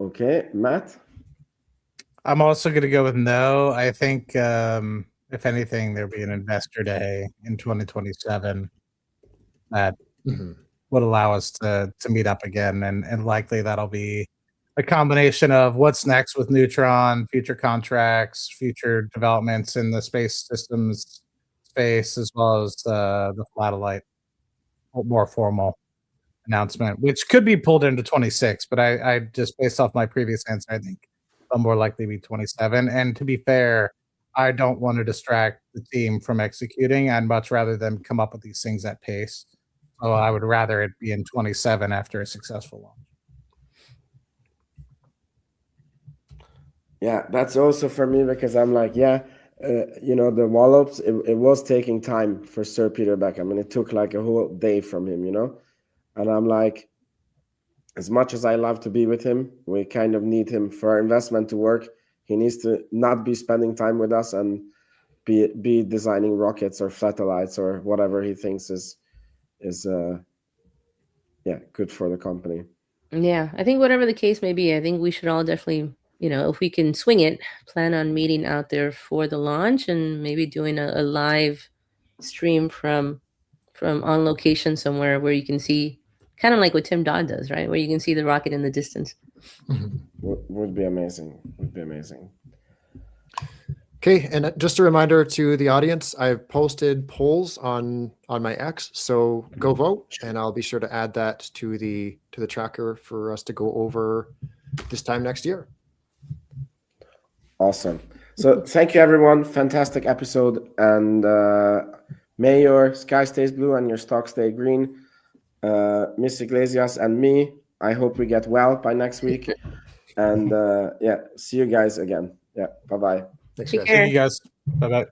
Okay, Matt? I'm also going to go with no. I think, if anything, there'll be an investor day in 2027 that would allow us to meet up again. And likely that'll be a combination of what's next with Neutron, future contracts, future developments in the space systems space, as well as the Flatellite. more formal announcement, which could be pulled into 26. But I just based off my previous answer, I think it'll more likely be 27. And to be fair, I don't want to distract the team from executing. I'd much rather them come up with these things at pace. So I would rather it be in 27 after a successful launch. Yeah, that's also for me because I'm like, the wallops, it was taking time for Sir Peter Beck. I mean, it took like a whole day from him, and I'm like, as much as I love to be with him, we kind of need him for our investment to work. He needs to not be spending time with us and be designing rockets or satellites or whatever he thinks is good for the company. Yeah, I think whatever the case may be, I think we should all definitely, if we can swing it, plan on meeting out there for the launch and maybe doing a live stream from on location somewhere where you can see, kind of like what Tim Dodd does, right? Where you can see the rocket in the distance. Would be amazing. Okay, and just a reminder to the audience, I've posted polls on my X, so go vote, and I'll be sure to add that to the tracker for us to go over this time next year. Awesome. So thank you, everyone. Fantastic episode, and may your sky stays blue and your stock stay green. Miss Iglesias and me, I hope we get well by next week, and see you guys again. Yeah, bye-bye. Thanks, Take guys. care. Thank you guys. Bye-bye.